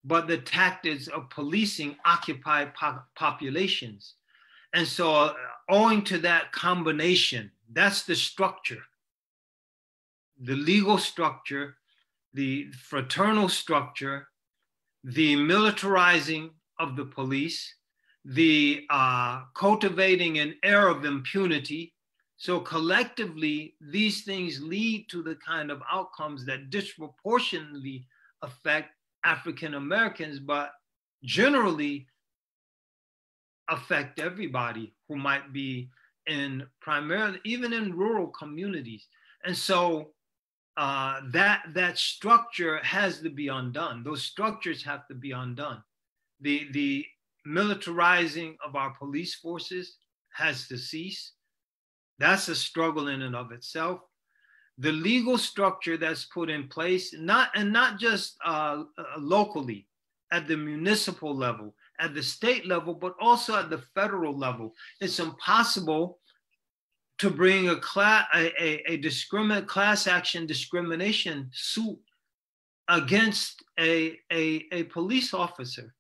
but the tactics of policing occupied populations. And so owing to that combination, that's the structure, the legal structure, the fraternal structure, the militarizing of the police, the cultivating an air of impunity. So collectively, these things lead to the kind of outcomes that disproportionately affect African Americans, but generally affect everybody who might be in primarily, even in rural communities. And so that structure has to be undone. Those structures have to be undone. The militarizing of our police forces has to cease. That's a struggle in and of itself. The legal structure that's put in place, not just locally, at the municipal level, at the state level, but also at the federal level. It's impossible to bring a class action discrimination suit against a police officer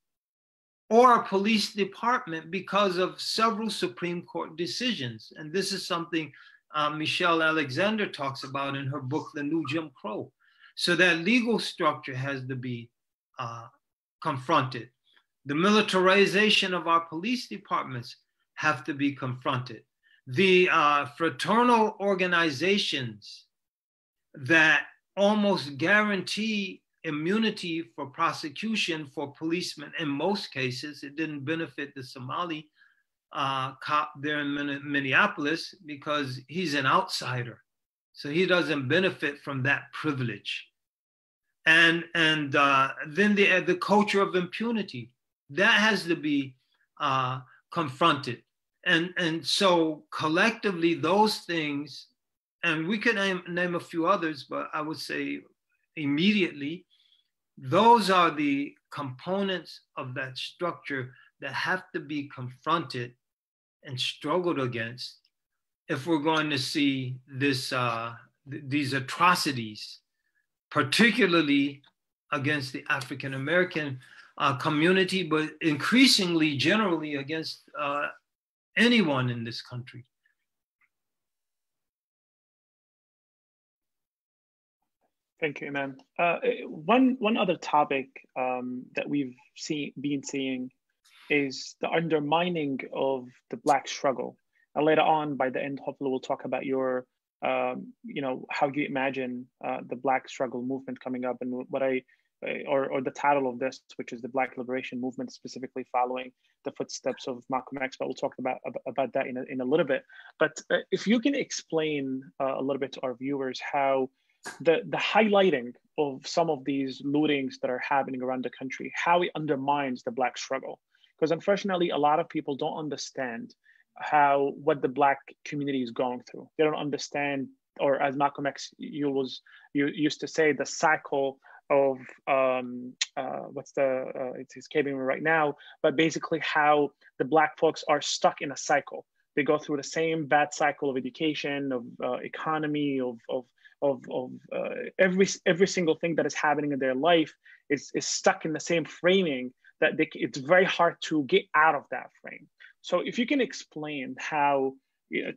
or a police department because of several Supreme Court decisions. And this is something Michelle Alexander talks about in her book, The New Jim Crow. So that legal structure has to be confronted. The militarization of our police departments have to be confronted. The fraternal organizations that almost guarantee immunity for prosecution for policemen in most cases. It didn't benefit the Somali cop there in Minneapolis because he's an outsider. So he doesn't benefit from that privilege. And then the culture of impunity, that has to be confronted. And so collectively, those things, and we could name a few others, but I would say immediately, those are the components of that structure that have to be confronted and struggled against if we're going to see this, these atrocities, particularly against the African American community, but increasingly generally against anyone in this country. Thank you, Imam. One other topic that we've been seeing is the undermining of the Black struggle. And later on, by the end, hopefully we'll talk about your, how you imagine the Black struggle movement coming up, and what or the title of this, which is the Black Liberation Movement, specifically following the footsteps of Malcolm X. But we'll talk about that in a little bit. But if you can explain a little bit to our viewers how the highlighting of some of these lootings that are happening around the country, how it undermines the Black struggle. Because unfortunately, a lot of people don't understand what the Black community is going through. They don't understand, or as Malcolm X used to say, the cycle of it's escaping me right now, but basically how the Black folks are stuck in a cycle. They go through the same bad cycle of education, of economy, of every single thing that is happening in their life is stuck in the same framing that it's very hard to get out of that frame. So if you can explain how,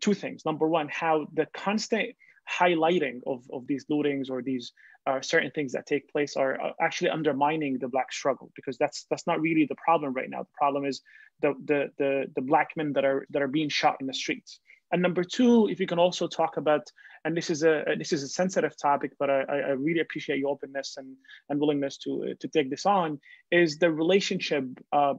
two things. Number one, how the constant highlighting of these lootings or these certain things that take place are actually undermining the Black struggle, because that's not really the problem right now. The problem is the Black men that are being shot in the streets. And number two, if you can also talk about, and this is a sensitive topic, but I really appreciate your openness and willingness to take this on, is the relationship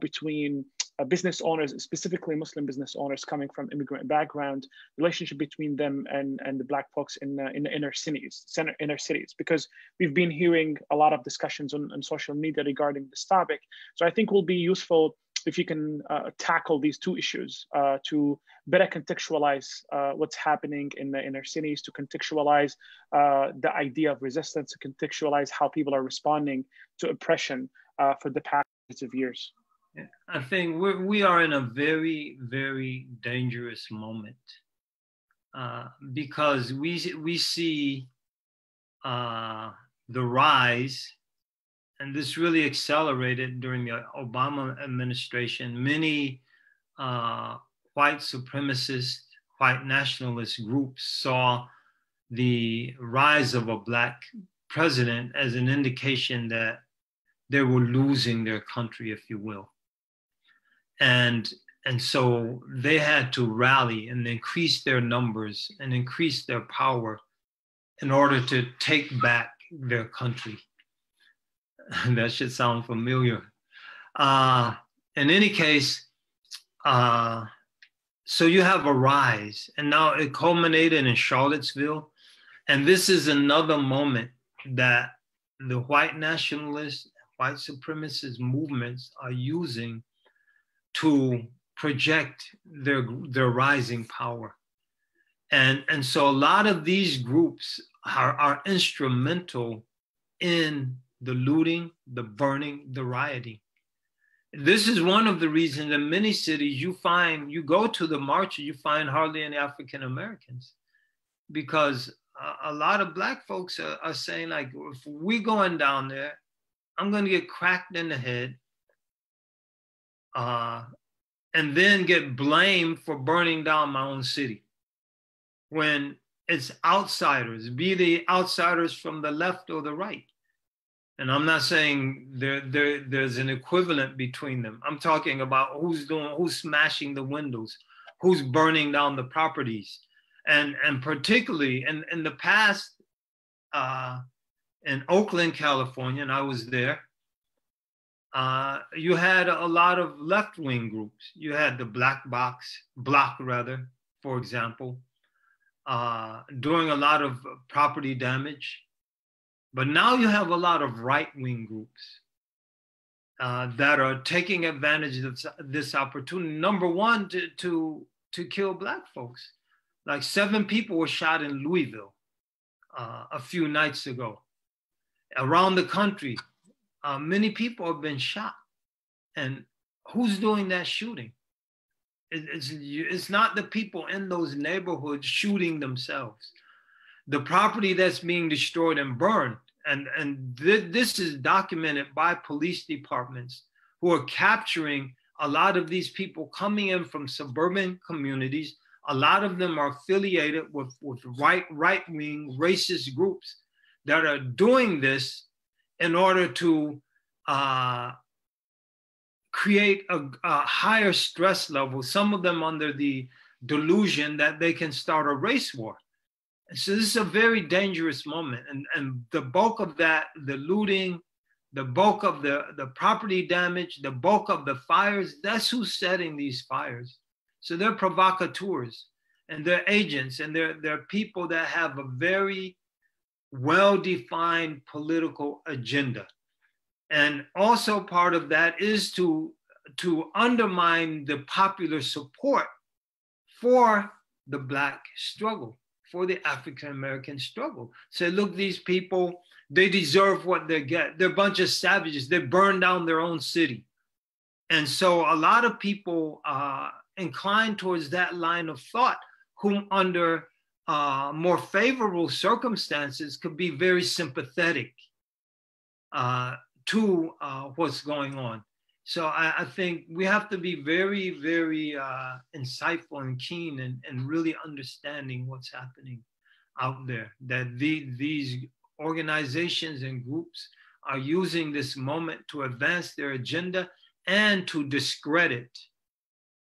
between business owners, specifically Muslim business owners coming from immigrant background, relationship between them and the Black folks in the inner cities, because we've been hearing a lot of discussions on social media regarding this topic. So I think will be useful if you can tackle these two issues to better contextualize what's happening in the inner cities, to contextualize the idea of resistance, to contextualize how people are responding to oppression for the past of years. Yeah, I think we are in a very, very dangerous moment because we see the rise, and this really accelerated during the Obama administration. Many white supremacist, white nationalist groups saw the rise of a Black president as an indication that they were losing their country, if you will. And so they had to rally and increase their numbers and increase their power in order to take back their country. That should sound familiar. In any case, so you have a rise, and now it culminated in Charlottesville. And this is another moment that the white nationalist, white supremacist movements are using to project their rising power. And so a lot of these groups are instrumental in the looting, the burning, the rioting. This is one of the reasons in many cities you go to the march, you find hardly any African Americans, because a lot of Black folks are saying, like, if we going down there, I'm going to get cracked in the head and then get blamed for burning down my own city. When it's outsiders, be they outsiders from the left or the right. And I'm not saying there's an equivalent between them. I'm talking about who's smashing the windows, who's burning down the properties. And particularly in the past, in Oakland, California, and I was there, you had a lot of left-wing groups. You had the Bloc, for example, doing a lot of property damage. But now you have a lot of right-wing groups that are taking advantage of this opportunity. Number one, to kill Black folks. Like 7 people were shot in Louisville a few nights ago. Around the country, many people have been shot. And who's doing that shooting? It's not the people in those neighborhoods shooting themselves. The property that's being destroyed and burned, and this is documented by police departments who are capturing a lot of these people coming in from suburban communities. A lot of them are affiliated with right-wing racist groups that are doing this in order to create a higher stress level, some of them under the delusion that they can start a race war. So this is a very dangerous moment. And the bulk of that, the looting, the bulk of the property damage, the bulk of the fires, that's who's setting these fires. So they're provocateurs and they're agents, and they're people that have a very well-defined political agenda. And also part of that is to undermine the popular support for the Black struggle, for the African-American struggle. Say, look, these people, they deserve what they get. They're a bunch of savages. They burned down their own city. And so a lot of people incline towards that line of thought, whom under more favorable circumstances could be very sympathetic to what's going on. So I think we have to be very, very insightful and keen and really understanding what's happening out there, that these organizations and groups are using this moment to advance their agenda and to discredit.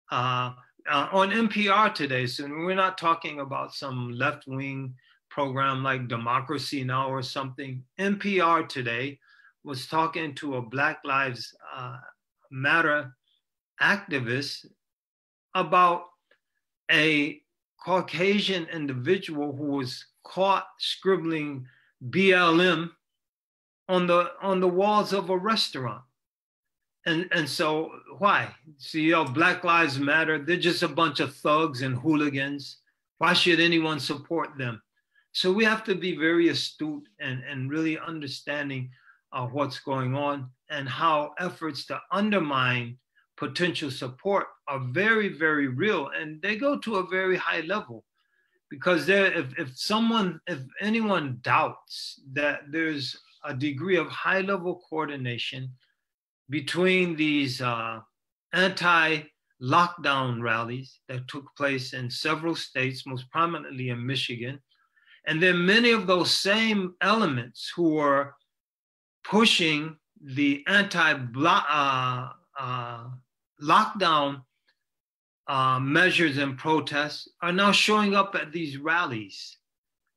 On NPR today, so we're not talking about some left-wing program like Democracy Now! Or something. NPR today was talking to a Black Lives Matter activist about a Caucasian individual who was caught scribbling BLM on the walls of a restaurant. And so why? See, Black Lives Matter, they're just a bunch of thugs and hooligans. Why should anyone support them? So we have to be very astute and really understanding what's going on and how efforts to undermine potential support are very, very real. And they go to a very high level, because if anyone doubts that there's a degree of high level coordination between these anti-lockdown rallies that took place in several states, most prominently in Michigan, and then many of those same elements who are pushing the anti-lockdown measures and protests are now showing up at these rallies.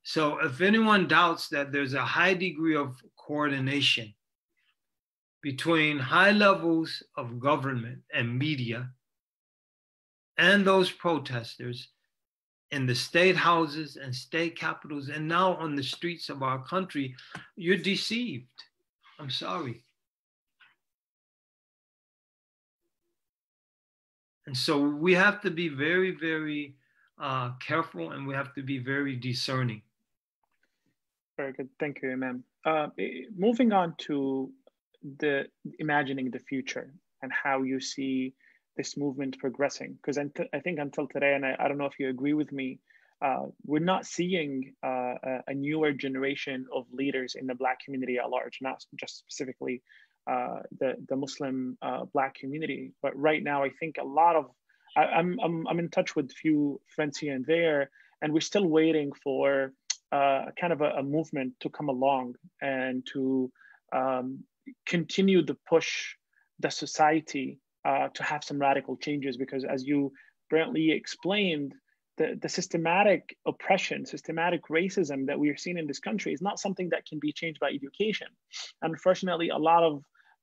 So if anyone doubts that there's a high degree of coordination between high levels of government and media and those protesters in the state houses and state capitals and now on the streets of our country, you're deceived. I'm sorry. And so we have to be very, very careful, and we have to be very discerning. Very good. Thank you, Imam. Moving on to the imagining the future and how you see this movement progressing. Because I think until today, and I don't know if you agree with me, we're not seeing a newer generation of leaders in the Black community at large, not just specifically the Muslim Black community. But right now, I think a lot of, I'm in touch with a few friends here and there, and we're still waiting for kind of a movement to come along and to continue to push the society to have some radical changes. Because as you brilliantly explained, the systematic oppression, systematic racism that we are seeing in this country is not something that can be changed by education. Unfortunately, a lot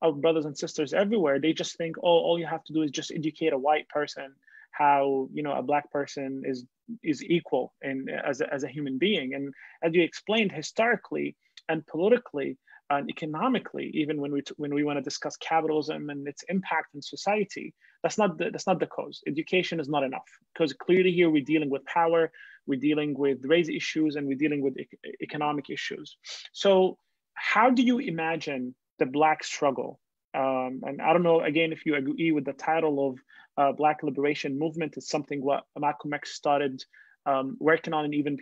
of brothers and sisters everywhere, they just think, oh, all you have to do is just educate a white person how, you know, a Black person is equal and as a human being. And as you explained, historically and politically and economically, even when we want to discuss capitalism and its impact in society, that's not the cause. Education is not enough, because clearly here we're dealing with power, we're dealing with race issues, and we're dealing with economic issues. So how do you imagine the Black struggle? And I don't know, again, if you agree with the title of Black Liberation Movement is something what Malcolm X started working on, and even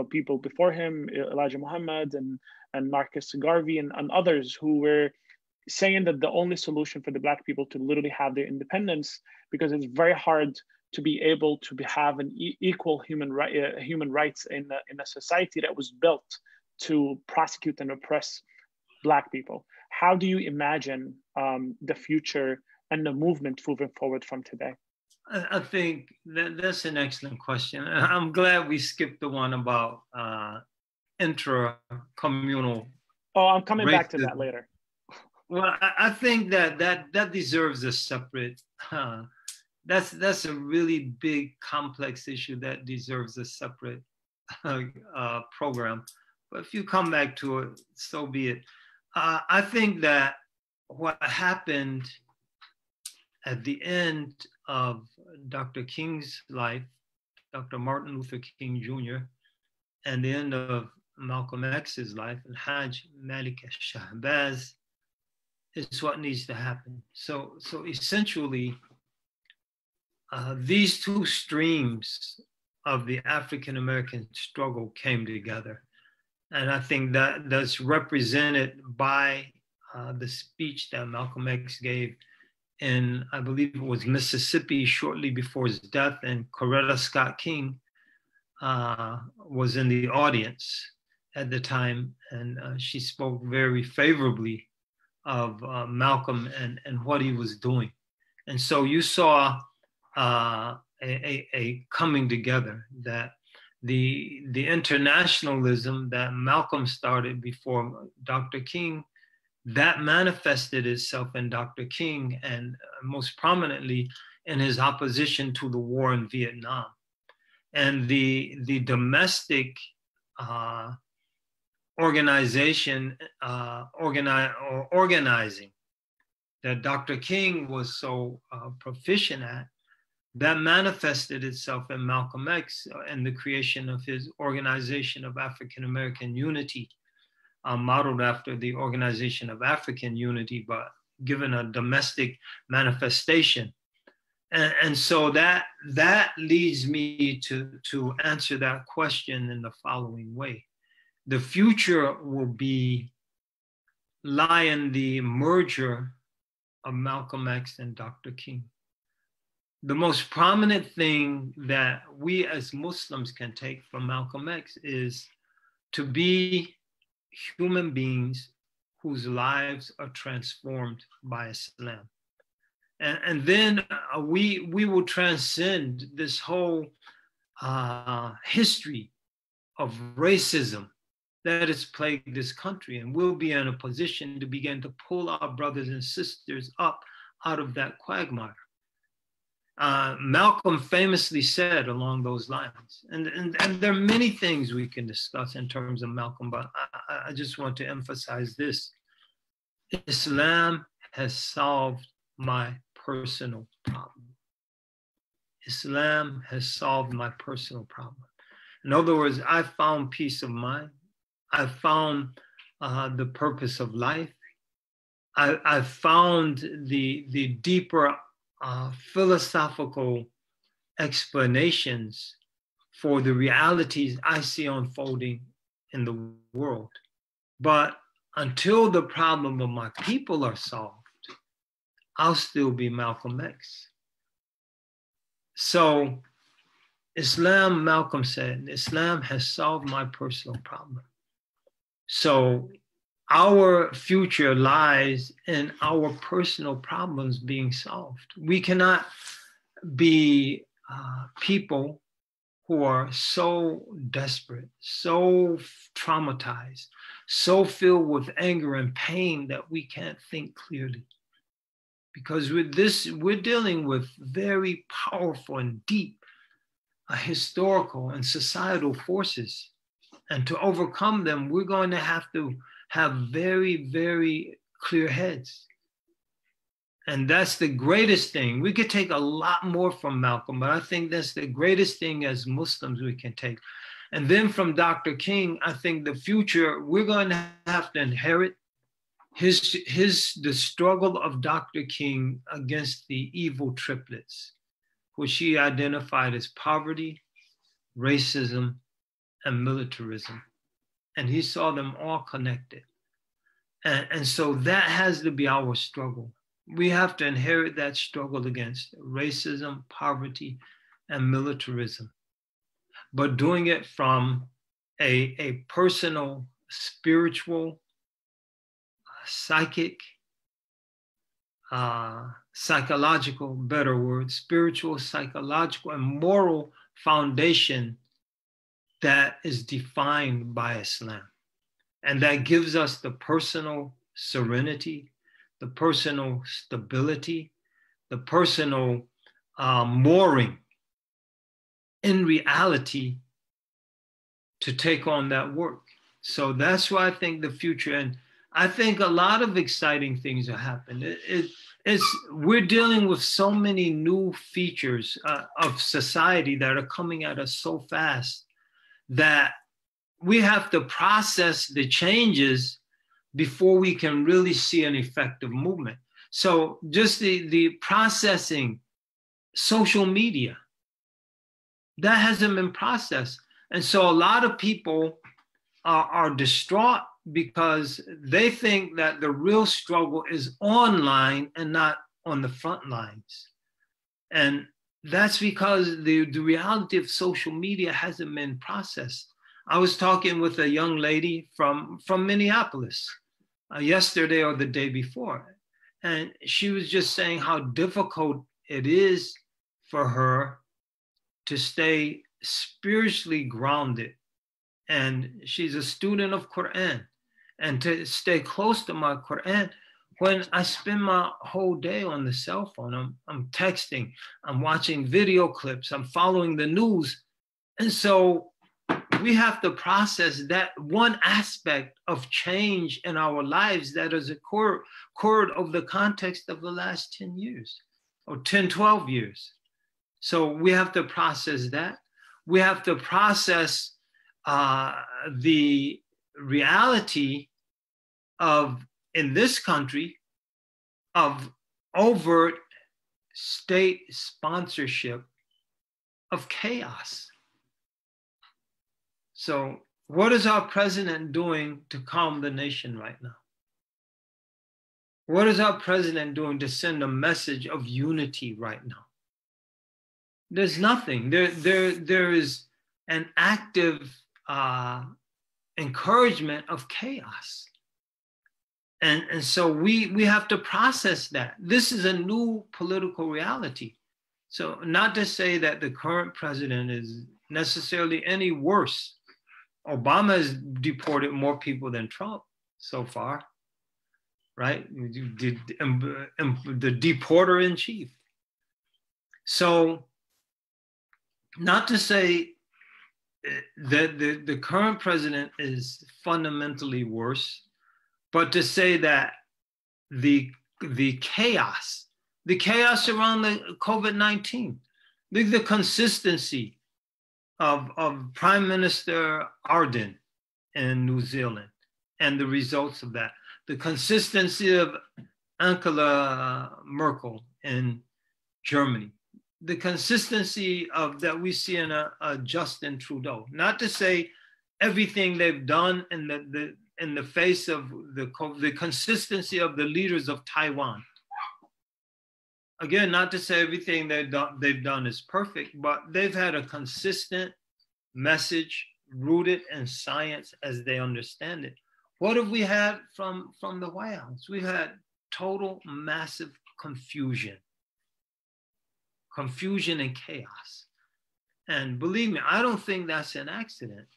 people before him, Elijah Muhammad and Marcus Garvey and others, who were saying that the only solution for the Black people to literally have their independence, because it's very hard to be able to have an equal human rights in a society that was built to prosecute and oppress Black people. How do you imagine the future and the movement moving forward from today? I think that's an excellent question. I'm glad we skipped the one about intra-communal. Oh, I'm coming back to that later. Well, I think that deserves a separate. That's a really big, complex issue that deserves a separate program. But if you come back to it, so be it. I think that what happened at the end of Dr. King's life, Dr. Martin Luther King Jr., and the end of Malcolm X's life, and Hajj Malik Shahbaz, is what needs to happen. So essentially, these two streams of the African-American struggle came together. And I think that that's represented by the speech that Malcolm X gave in, I believe it was Mississippi, shortly before his death, and Coretta Scott King was in the audience at the time, and she spoke very favorably of Malcolm and what he was doing. And so you saw a coming together, that the internationalism that Malcolm started before Dr. King, that manifested itself in Dr. King, and most prominently in his opposition to the war in Vietnam. And the domestic organizing that Dr. King was so proficient at, that manifested itself in Malcolm X and the creation of his Organization of African American Unity, modeled after the Organization of African Unity, but given a domestic manifestation. And so that leads me to answer that question in the following way. The future will lie in the merger of Malcolm X and Dr. King. The most prominent thing that we as Muslims can take from Malcolm X is to be human beings whose lives are transformed by Islam. And then we will transcend this whole history of racism that has plagued this country, and we'll be in a position to begin to pull our brothers and sisters up out of that quagmire. Malcolm famously said along those lines, and there are many things we can discuss in terms of Malcolm, but I just want to emphasize this. Islam has solved my personal problem. Islam has solved my personal problem. In other words, I found peace of mind. I found the purpose of life. I found the deeper philosophical explanations for the realities I see unfolding in the world. But until the problem of my people are solved, I'll still be Malcolm X. So Islam, Malcolm said, Islam has solved my personal problem. So our future lies in our personal problems being solved. We cannot be people who are so desperate, so traumatized, so filled with anger and pain that we can't think clearly. Because with this, we're dealing with very powerful and deep historical and societal forces. And to overcome them, we're going to have very, very clear heads. And that's the greatest thing. We could take a lot more from Malcolm, but I think that's the greatest thing as Muslims we can take. And then from Dr. King, I think the future, we're going to have to inherit the struggle of Dr. King against the evil triplets, which he identified as poverty, racism, and militarism. And he saw them all connected. And so that has to be our struggle. We have to inherit that struggle against racism, poverty, and militarism, but doing it from a personal, spiritual, psychic, psychological, better word, spiritual, psychological, and moral foundation that is defined by Islam. And that gives us the personal serenity, the personal stability, the personal mooring in reality to take on that work. So that's why I think the future, and I think a lot of exciting things are happening. We're dealing with so many new features of society that are coming at us so fast that we have to process the changes before we can really see an effective movement. So just the processing, social media, that hasn't been processed. And so a lot of people are distraught because they think that the real struggle is online and not on the front lines. And that's because the reality of social media hasn't been processed. I was talking with a young lady from Minneapolis yesterday or the day before, and she was just saying how difficult it is for her to stay spiritually grounded. And she's a student of Quran, and to stay close to my Quran when I spend my whole day on the cell phone. I'm texting, I'm watching video clips, I'm following the news. And so we have to process that one aspect of change in our lives that has occurred over the context of the last 10 years or 10, 12 years. So we have to process that. We have to process the reality of, in this country, of overt state sponsorship of chaos. So what is our president doing to calm the nation right now? What is our president doing to send a message of unity right now? There's nothing. There is an active encouragement of chaos. And so we have to process that. This is a new political reality. So not to say that the current president is necessarily any worse Obama has deported more people than Trump so far, right? The deporter in chief. So, not to say that the current president is fundamentally worse, but to say that the chaos around the COVID-19, the consistency of Prime Minister Ardern in New Zealand and the results of that, the consistency of Angela Merkel in Germany, the consistency of that we see in a Justin Trudeau. Not to say everything they've done in the face of the consistency of the leaders of Taiwan. Again, not to say everything they've done is perfect, but they've had a consistent message rooted in science as they understand it. What have we had from the White House? We've had total massive confusion and chaos. And believe me, I don't think that's an accident.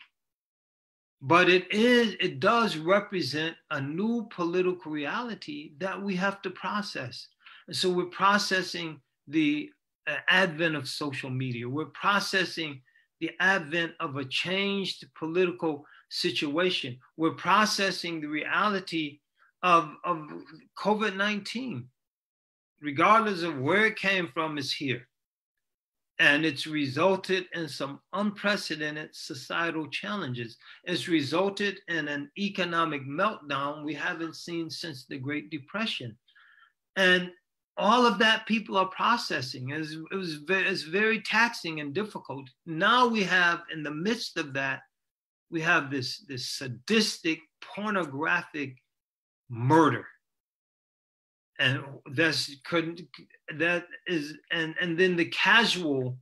But it does represent a new political reality that we have to process. And so we're processing the advent of social media. We're processing the advent of a changed political situation. We're processing the reality of COVID-19. Regardless of where it came from, is here. And it's resulted in some unprecedented societal challenges. It's resulted in an economic meltdown we haven't seen since the Great Depression. And all of that people are processing. It's very taxing and difficult. Now we have, in the midst of that, we have this sadistic, pornographic murder. And and then the casual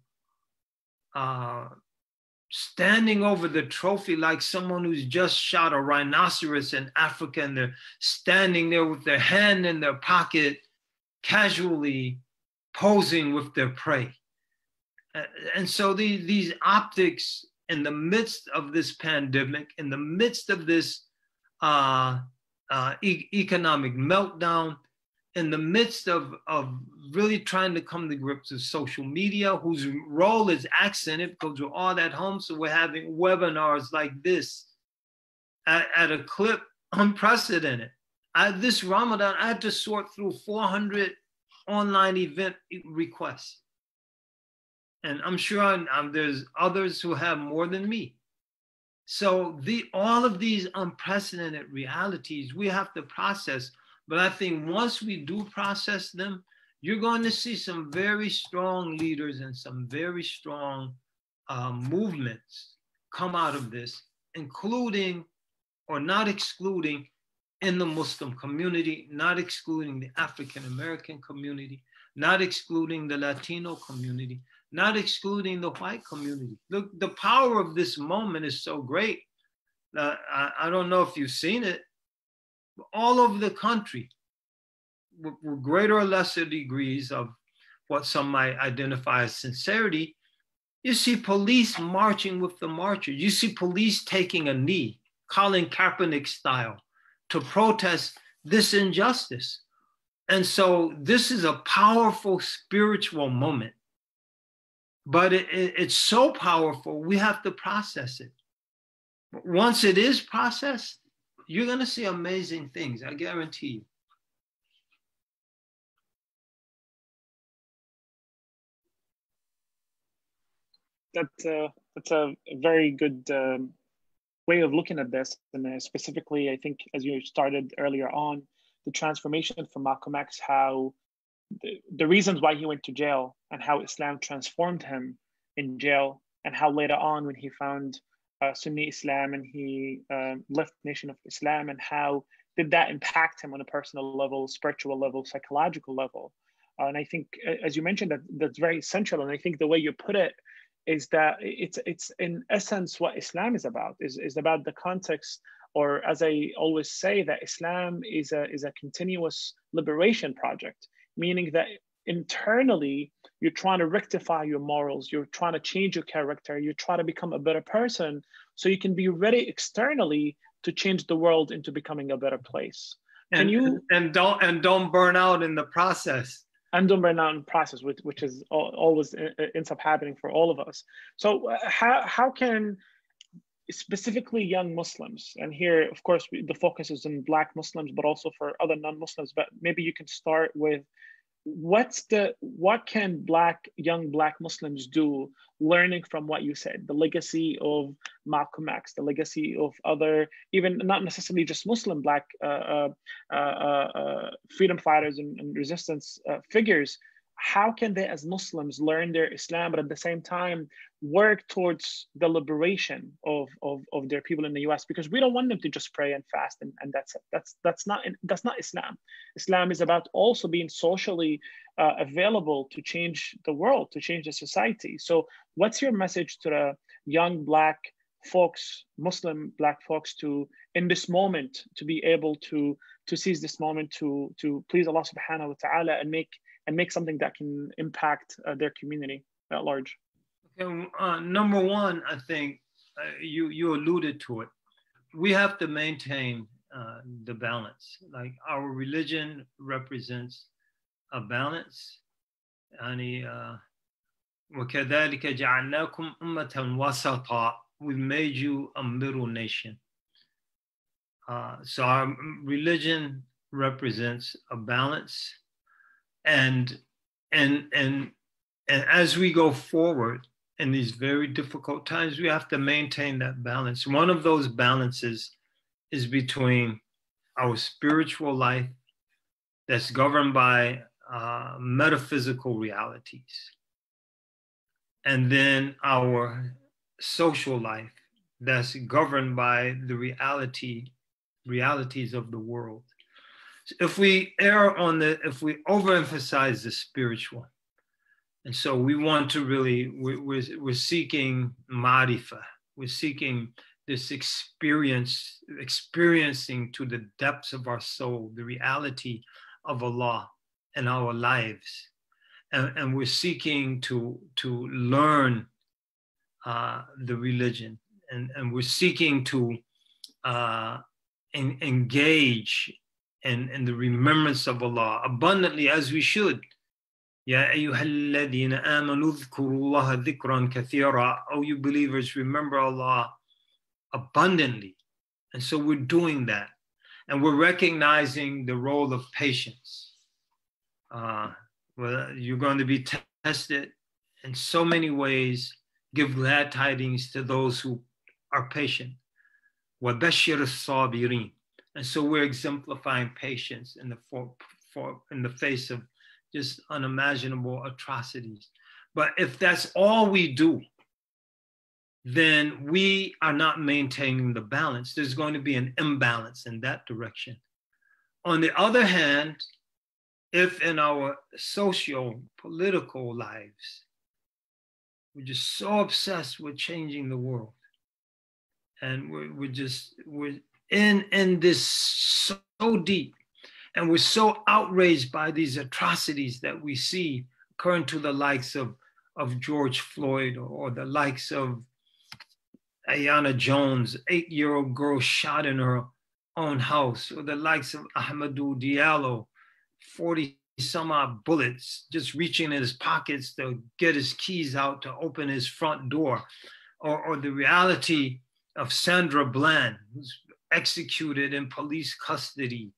standing over the trophy like someone who's just shot a rhinoceros in Africa, and they're standing there with their hand in their pocket, casually posing with their prey. And so these optics in the midst of this pandemic, in the midst of this economic meltdown, in the midst of really trying to come to grips with social media, whose role is accented because we're all at home. So we're having webinars like this at a clip unprecedented. This Ramadan, I had to sort through 400 online event requests. And I'm sure there's others who have more than me. So all of these unprecedented realities we have to process. But I think once we do process them, you're going to see some very strong leaders and some very strong movements come out of this, including, or not excluding, in the Muslim community, not excluding the African-American community, not excluding the Latino community, not excluding the white community. Look, the power of this moment is so great. I don't know if you've seen it, all over the country, with greater or lesser degrees of what some might identify as sincerity, you see police marching with the marchers. You see police taking a knee, Colin Kaepernick style, to protest this injustice. And so this is a powerful spiritual moment. But it's so powerful, we have to process it. Once it is processed, you're going to see amazing things, I guarantee you. That's a very good way of looking at this. And specifically, I think, as you started earlier on, the transformation from Malcolm X, how the reasons why he went to jail and how Islam transformed him in jail, and how later on when he found Sunni Islam and he left Nation of Islam, and how did that impact him on a personal level, spiritual level, psychological level. And I think, as you mentioned, that's very essential. And I think the way you put it is that it's in essence what Islam is about, is about the context, or as I always say, that Islam is a continuous liberation project, meaning that internally you're trying to rectify your morals, you're trying to change your character, you're trying to become a better person, so you can be ready externally to change the world into becoming a better place. Can you don't burn out in the process. And don't burn out in the process, which is always ends up happening for all of us. So how can specifically young Muslims, and here, of course, the focus is on Black Muslims, but also for other non-Muslims, but maybe you can start with what can young Black Muslims do, learning from what you said, the legacy of Malcolm X, the legacy of other, even not necessarily just Muslim Black freedom fighters and resistance figures. How can they, as Muslims, learn their Islam, but at the same time work towards the liberation of their people in the US? Because we don't want them to just pray and fast and that's it. That's not Islam. Islam is about also being socially available to change the world, to change the society. So what's your message to the young Black folks, Muslim Black folks, to in this moment to be able to seize this moment to please Allah subhanahu wa ta'ala and make something that can impact their community at large? Okay, number one, I think you alluded to it. We have to maintain the balance. Like our religion represents a balance. وَكَذَلِكَ جَعَلْنَاكُمْ أُمَّةً وَسَطًا. We've made you a middle nation. So our religion represents a balance. And as we go forward in these very difficult times, we have to maintain that balance. One of those balances is between our spiritual life that's governed by metaphysical realities, and then our social life that's governed by the realities of the world. If we overemphasize the spiritual, and so we want to really, we're seeking marifa, we're seeking this experiencing to the depths of our soul, the reality of Allah in our lives. And we're seeking to learn the religion, and we're seeking to engage in the remembrance of Allah abundantly, as we should. Ya ayyuhalladhina amanu dhkurullaha dhikran kathira. Oh, you believers, remember Allah abundantly. And so we're doing that. And we're recognizing the role of patience. Well, you're going to be tested in so many ways. Give glad tidings to those who are patient. وَبَشِّرِ الصَّابِرِينَ. And so we're exemplifying patience in the face of just unimaginable atrocities. But if that's all we do, then we are not maintaining the balance. There's going to be an imbalance in that direction. On the other hand, if in our socio-political lives, we're just so obsessed with changing the world, and we're in this so deep, and we're so outraged by these atrocities that we see occurring to the likes of George Floyd, or the likes of Ayanna Jones, 8-year-old girl shot in her own house, or the likes of Ahmadou Diallo, 40 some odd bullets just reaching in his pockets to get his keys out to open his front door, or the reality of Sandra Bland, who's executed in police custody,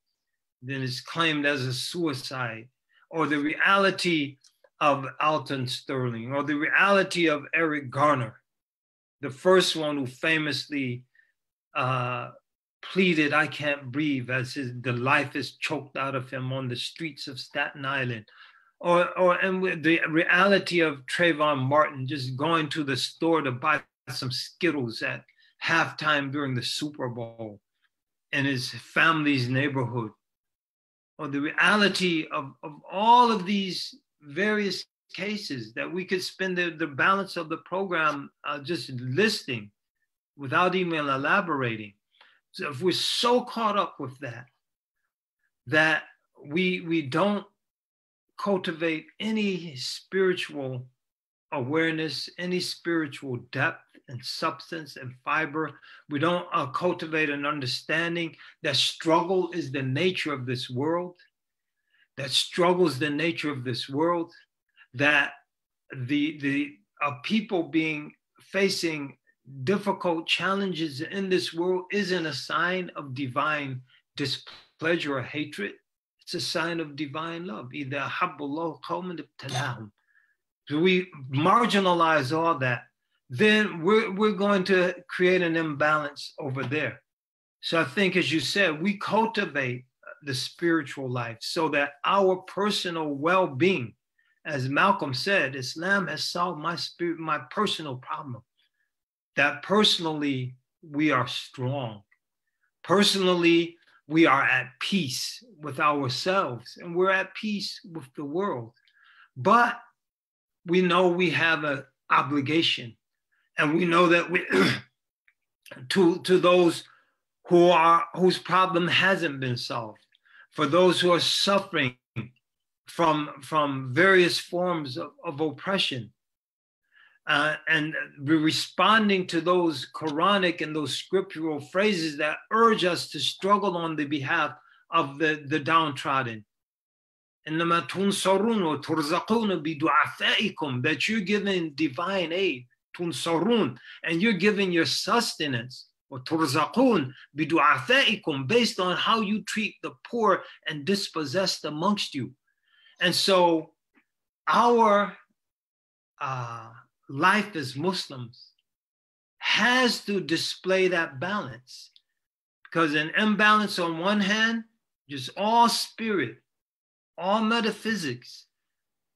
then is claimed as a suicide, or the reality of Alton Sterling, or the reality of Eric Garner, the first one who famously pleaded, "I can't breathe," as the life is choked out of him on the streets of Staten Island, and with the reality of Trayvon Martin just going to the store to buy some Skittles at halftime during the Super Bowl in his family's neighborhood, or the reality of all of these various cases that we could spend the balance of the program just listing without even elaborating. So if we're so caught up with that we don't cultivate any spiritual awareness, any spiritual depth, and substance and fiber. We don't cultivate an understanding that struggle is the nature of this world, that struggle is the nature of this world, that the people facing difficult challenges in this world isn't a sign of divine displeasure or hatred. It's a sign of divine love. So we marginalize all that, then we're going to create an imbalance over there. So I think, as you said, we cultivate the spiritual life so that our personal well-being, as Malcolm said, Islam has solved my personal problem. That personally we are strong. Personally, we are at peace with ourselves and we're at peace with the world. But we know we have an obligation, and we know that we to those whose problem hasn't been solved, for those who are suffering from various forms of oppression, and responding to those Quranic and those scriptural phrases that urge us to struggle on the behalf of the downtrodden. That you're giving divine aid, tunsarun, and you're giving your sustenance, based on how you treat the poor and dispossessed amongst you. And so our life as Muslims has to display that balance, because an imbalance on one hand, just all spirit, all metaphysics,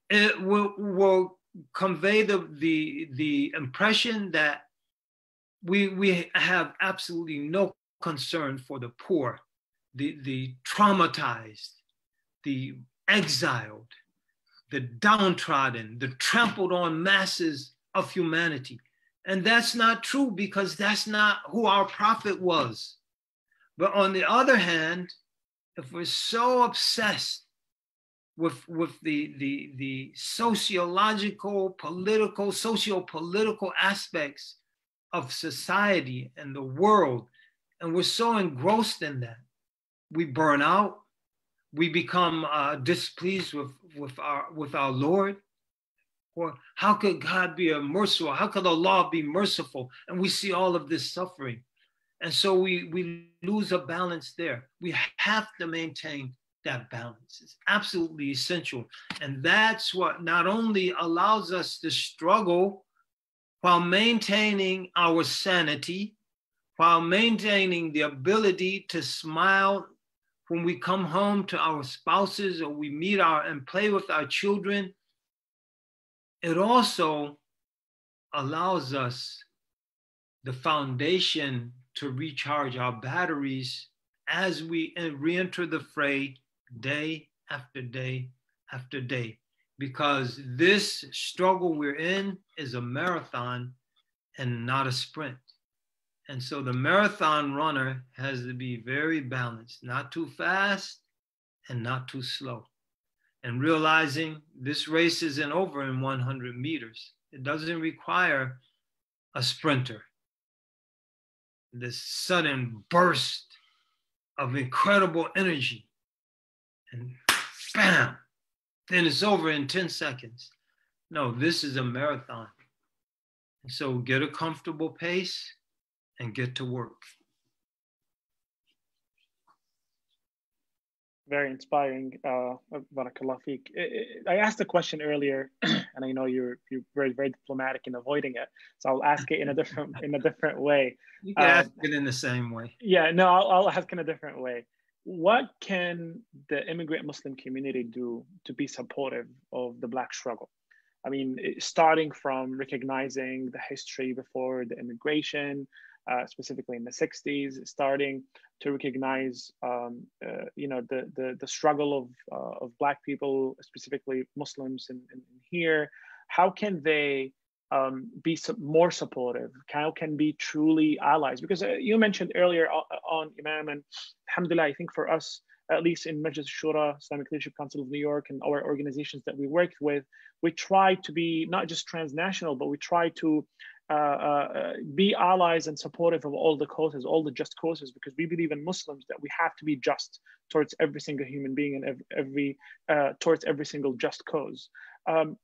it will convey the impression that we have absolutely no concern for the poor, the traumatized, the exiled, the downtrodden, the trampled on masses of humanity. And that's not true, because that's not who our prophet was. But on the other hand, if we're so obsessed with the sociological, political, socio-political aspects of society and the world, and we're so engrossed in that, we burn out, we become displeased with our Lord. Or how could God be merciful? How could Allah be merciful? And we see all of this suffering. And so we lose a balance there. We have to maintain that balance. It's absolutely essential. And that's what not only allows us to struggle while maintaining our sanity, while maintaining the ability to smile when we come home to our spouses, or we meet and play with our children, it also allows us the foundation to recharge our batteries as we re-enter the fray day after day after day. Because this struggle we're in is a marathon and not a sprint. And so the marathon runner has to be very balanced, not too fast and not too slow. And realizing this race isn't over in 100 meters. It doesn't require a sprinter. This sudden burst of incredible energy, and bam, then it's over in 10 seconds. No, this is a marathon. And so get a comfortable pace and get to work. Very inspiring. Barakallah feek. I asked a question earlier, and I know you're very, very diplomatic in avoiding it. So I'll ask it in a different way. You can ask it in the same way. Yeah, no, I'll ask in a different way. What can the immigrant Muslim community do to be supportive of the Black struggle? I mean, starting from recognizing the history before the immigration, specifically in the 60s, starting to recognize, the struggle of Black people, specifically Muslims in here. How can they be more supportive? How can be truly allies? Because you mentioned earlier on Imam, and alhamdulillah, I think for us, at least in Majlis Ash-Shura, Islamic Leadership Council of New York, and our organizations that we worked with, we try to be not just transnational, but we try to be allies and supportive of all the causes, all the just causes, because we believe in Muslims that we have to be just towards every single human being and towards every single just cause.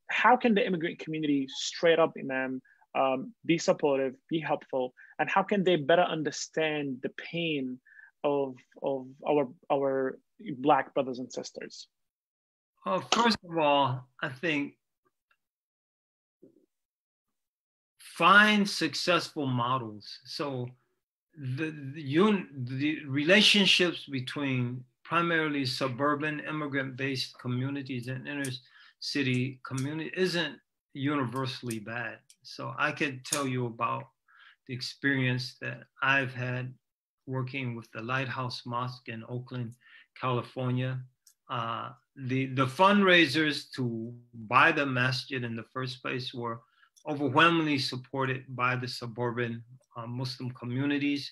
How can the immigrant community, straight up, Imam, be supportive, be helpful, and how can they better understand the pain of our Black brothers and sisters? First of all, I think find successful models. So the relationships between primarily suburban immigrant-based communities and inner city community isn't universally bad. So I could tell you about the experience that I've had working with the Lighthouse Mosque in Oakland, California. The fundraisers to buy the masjid in the first place were overwhelmingly supported by the suburban Muslim communities.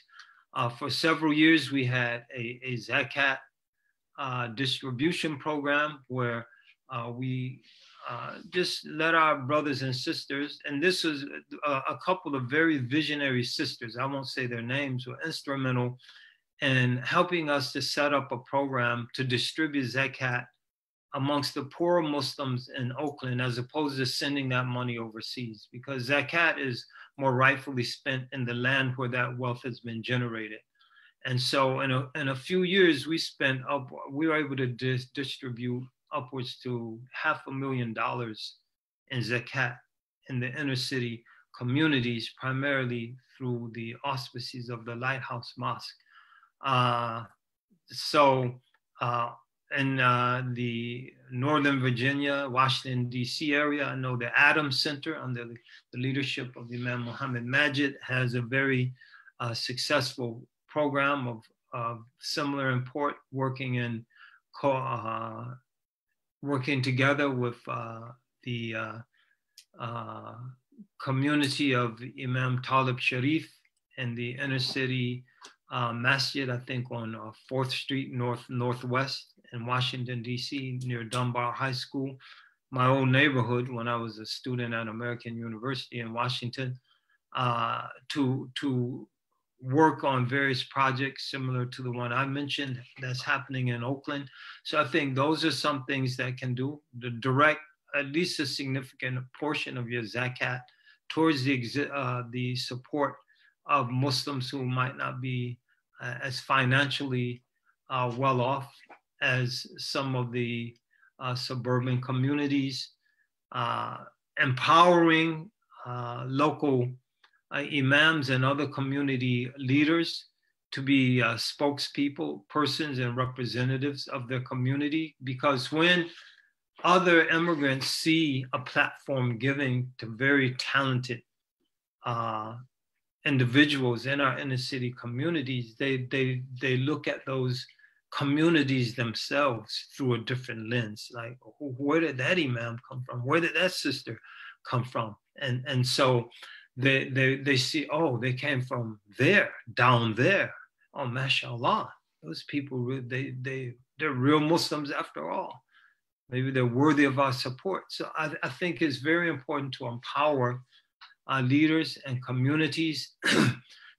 For several years, we had a zakat distribution program where we just let our brothers and sisters, and this was a couple of very visionary sisters, I won't say their names, were instrumental in helping us to set up a program to distribute zakat amongst the poor Muslims in Oakland, as opposed to sending that money overseas, because zakat is more rightfully spent in the land where that wealth has been generated. And so in a few years, we were able to distribute upwards to $500,000 in zakat in the inner city communities, primarily through the auspices of the Lighthouse Mosque. In the Northern Virginia, Washington, D.C. area, I know the Adams Center under the leadership of Imam Muhammad Majid has a very successful program of similar import, working together with the community of Imam Talib Sharif in the inner city masjid, I think on 4th Street Northwest in Washington, D.C., near Dunbar High School, my old neighborhood when I was a student at American University in Washington, to work on various projects similar to the one I mentioned that's happening in Oakland. So I think those are some things that can do, the direct, at least a significant portion of your zakat towards the support of Muslims who might not be as financially well off as some of the suburban communities, empowering local imams and other community leaders to be spokespeople, and representatives of their community. Because when other immigrants see a platform giving to very talented individuals in our inner city communities, they look at those communities themselves through a different lens. Like, where did that imam come from? Where did that sister come from? And so they see, oh, they came from there, down there. Oh, mashallah, those people, they're real Muslims after all. Maybe they're worthy of our support. So I think it's very important to empower leaders and communities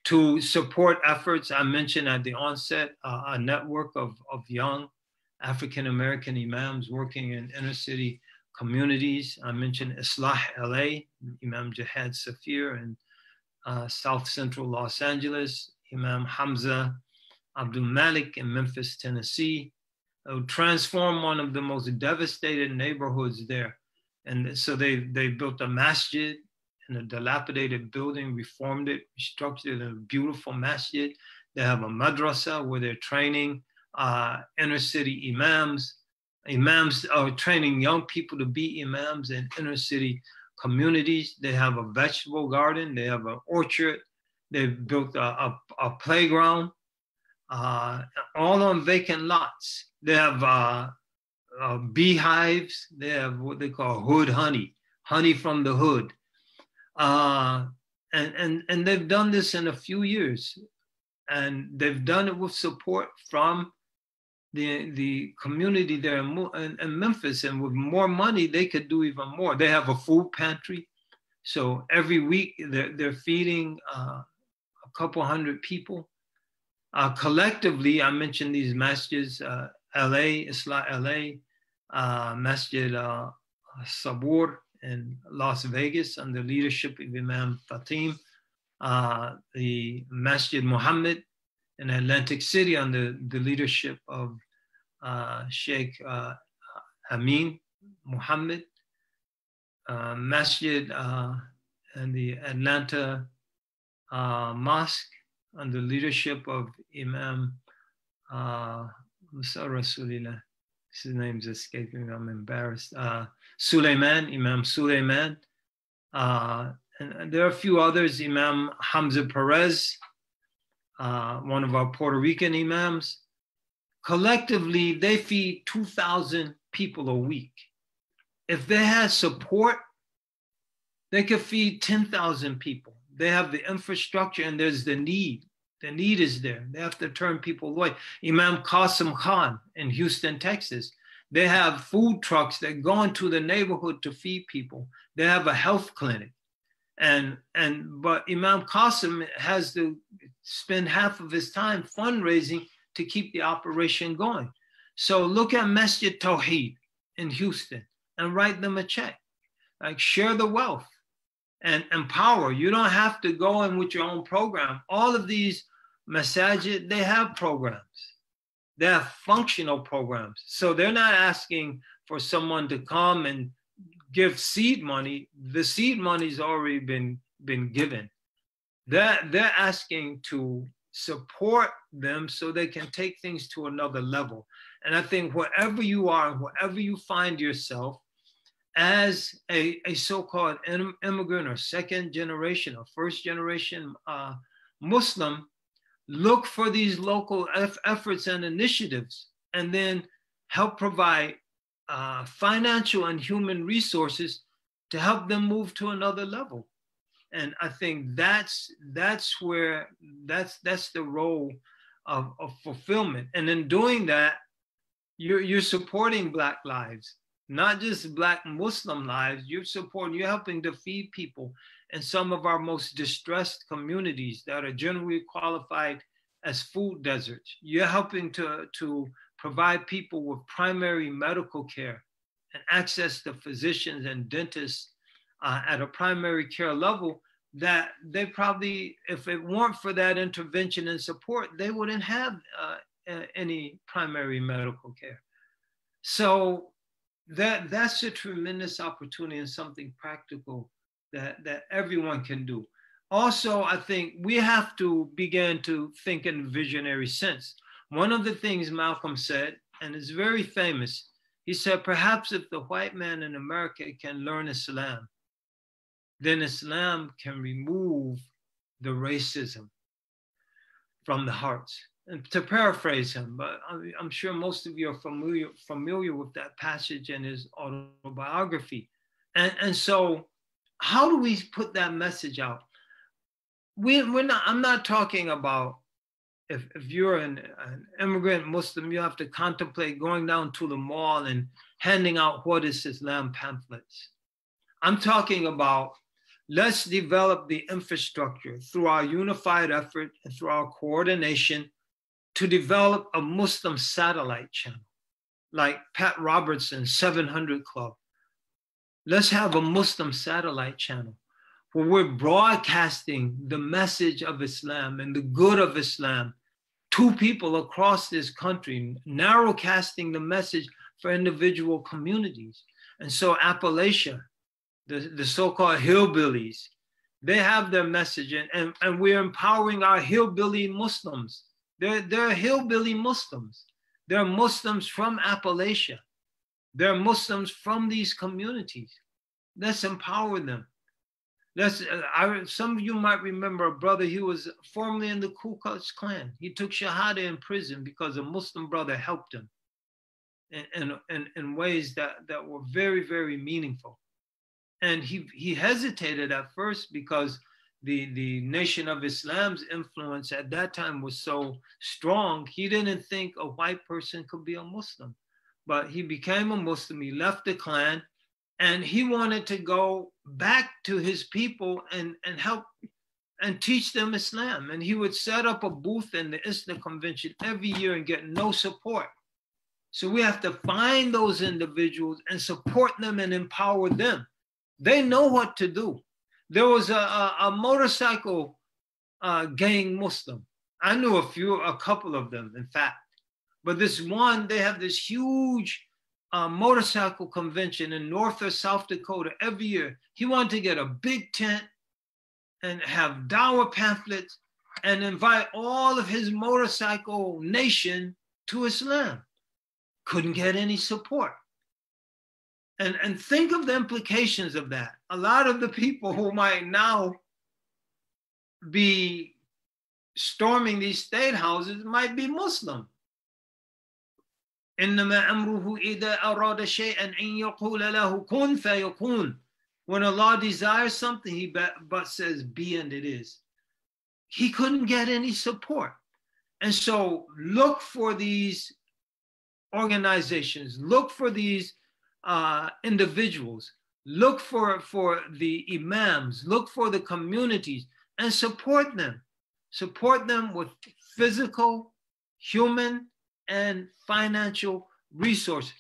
to support efforts. I mentioned at the onset a network of young African-American imams working in inner city communities. I mentioned Islah LA, Imam Jihad Safir in South Central Los Angeles, Imam Hamza Abdul Malik in Memphis, Tennessee, transformed one of the most devastated neighborhoods there. And so they built a masjid in a dilapidated building, reformed it, restructured a beautiful masjid. They have a madrasa where they're training inner city imams. Imams are training young people to be imams in inner city communities. They have a vegetable garden. They have an orchard. They've built a playground, all on vacant lots. They have beehives. They have what they call hood honey from the hood. And they've done this in a few years, and they've done it with support from the community there in Memphis. And with more money, they could do even more. They have a food pantry. So every week they're feeding a couple hundred people. Collectively, I mentioned these masjids, LA, Islah LA, Masjid Sabur in Las Vegas under leadership of Imam Fatim, the Masjid Muhammad in Atlantic City under the leadership of Sheikh Amin Muhammad, Masjid and the Atlanta Mosque under leadership of Imam Rasulillah. His name's escaping me, I'm embarrassed. Imam Sulaiman. And there are a few others, Imam Hamza Perez, one of our Puerto Rican imams. Collectively, they feed 2,000 people a week. If they had support, they could feed 10,000 people. They have the infrastructure and there's the need. The need is there. They have to turn people away. Imam Qasim Khan in Houston, Texas, they have food trucks that go into the neighborhood to feed people. They have a health clinic. But Imam Qasim has to spend half of his time fundraising to keep the operation going. So look at Masjid Tawheed in Houston and write them a check. Like, share the wealth and empower. You don't have to go in with your own program. All of these masajid, they have programs. They have functional programs. So they're not asking for someone to come and give seed money. The seed money's already been given. They're asking to support them so they can take things to another level. And I think wherever you are, wherever you find yourself as a so-called immigrant or second generation or first generation Muslim, look for these local efforts and initiatives and then help provide financial and human resources to help them move to another level. And I think that's the role of fulfillment. And in doing that, you're supporting Black lives, not just Black Muslim lives. You're helping to feed people in some of our most distressed communities that are generally qualified as food deserts. You're helping to provide people with primary medical care and access to physicians and dentists at a primary care level that they probably, if it weren't for that intervention and support, they wouldn't have any primary medical care. So that's a tremendous opportunity and something practical that everyone can do. Also, I think we have to begin to think in a visionary sense. One of the things Malcolm said, and it's very famous, he said, perhaps if the white man in America can learn Islam, then Islam can remove the racism from the hearts. And to paraphrase him, but I'm sure most of you are familiar with that passage in his autobiography. And so how do we put that message out? I'm not talking about if you're an immigrant Muslim, you have to contemplate going down to the mall and handing out What is Islam pamphlets. I'm talking about let's develop the infrastructure through our unified effort and through our coordination to develop a Muslim satellite channel, like Pat Robertson's 700 Club. Let's have a Muslim satellite channel where we're broadcasting the message of Islam and the good of Islam to people across this country, narrowcasting the message for individual communities. And so Appalachia, the so-called hillbillies, they have their message, and we're empowering our hillbilly Muslims. They're hillbilly Muslims. They're Muslims from Appalachia. They're Muslims from these communities. Let's empower them. Some of you might remember a brother, he was formerly in the Ku Klux Klan. He took Shahada in prison because a Muslim brother helped him in ways that were very, very meaningful. And he hesitated at first because the Nation of Islam's influence at that time was so strong. He didn't think a white person could be a Muslim, but he became a Muslim. He left the Klan, And he wanted to go back to his people and help and teach them Islam. And he would set up a booth in the Islam Convention every year and get no support. So we have to find those individuals and support them and empower them. They know what to do. There was a motorcycle gang Muslim. I knew a couple of them, in fact. But this one, they have this huge motorcycle convention in North or South Dakota every year. He wanted to get a big tent and have dawah pamphlets and invite all of his motorcycle nation to Islam. Couldn't get any support. And think of the implications of that. A lot of the people who might now be storming these state houses might be Muslim. إنما أمره إذا أراد شيئا أن يقول له كن فيكون. When Allah desires something, he but says be and it is. He couldn't get any support. And so look for these organizations, look for these individuals, look for the imams, look for the communities and support them. Support them with physical, human, and financial resources.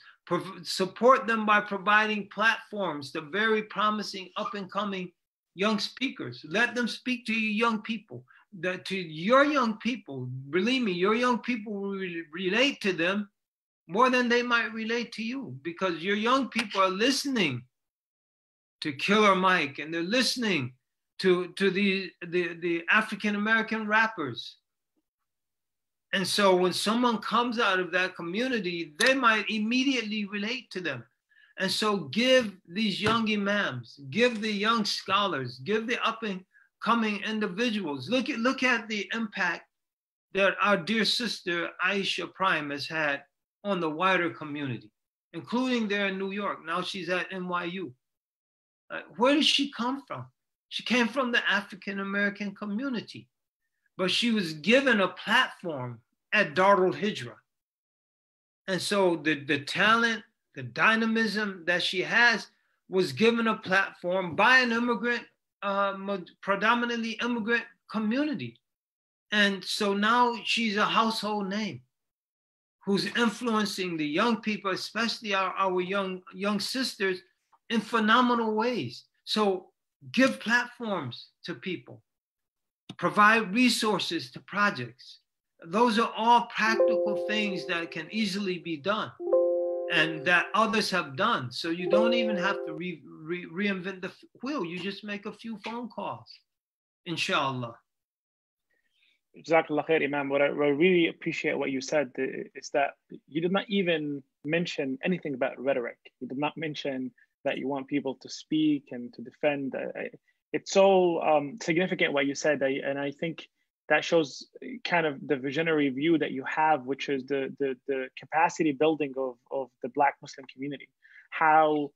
Support them by providing platforms to very promising up-and-coming young speakers. Let them speak to you young people. To your young people, believe me, your young people will relate to them more than they might relate to you, because your young people are listening to Killer Mike and they're listening to the African-American rappers. And so when someone comes out of that community, they might immediately relate to them. And so give these young imams, give the young scholars, give the up and coming individuals. Look at the impact that our dear sister Aisha Prime has had on the wider community, including there in New York. Now she's at NYU. Where did she come from? She came from the African-American community, but she was given a platform at Darul Hijra. And so the talent, the dynamism that she has was given a platform by an immigrant, predominantly immigrant community. And so now she's a household name who's influencing the young people, especially our young sisters, in phenomenal ways. So give platforms to people, provide resources to projects. Those are all practical things that can easily be done and that others have done. So you don't even have to reinvent the wheel. You just make a few phone calls, inshallah. Jazakallah khair, Imam. What I really appreciate what you said is that you did not even mention anything about rhetoric. You did not mention that you want people to speak and to defend. It's so significant what you said, and I think that shows kind of the visionary view that you have, which is the capacity building of the Black Muslim community. How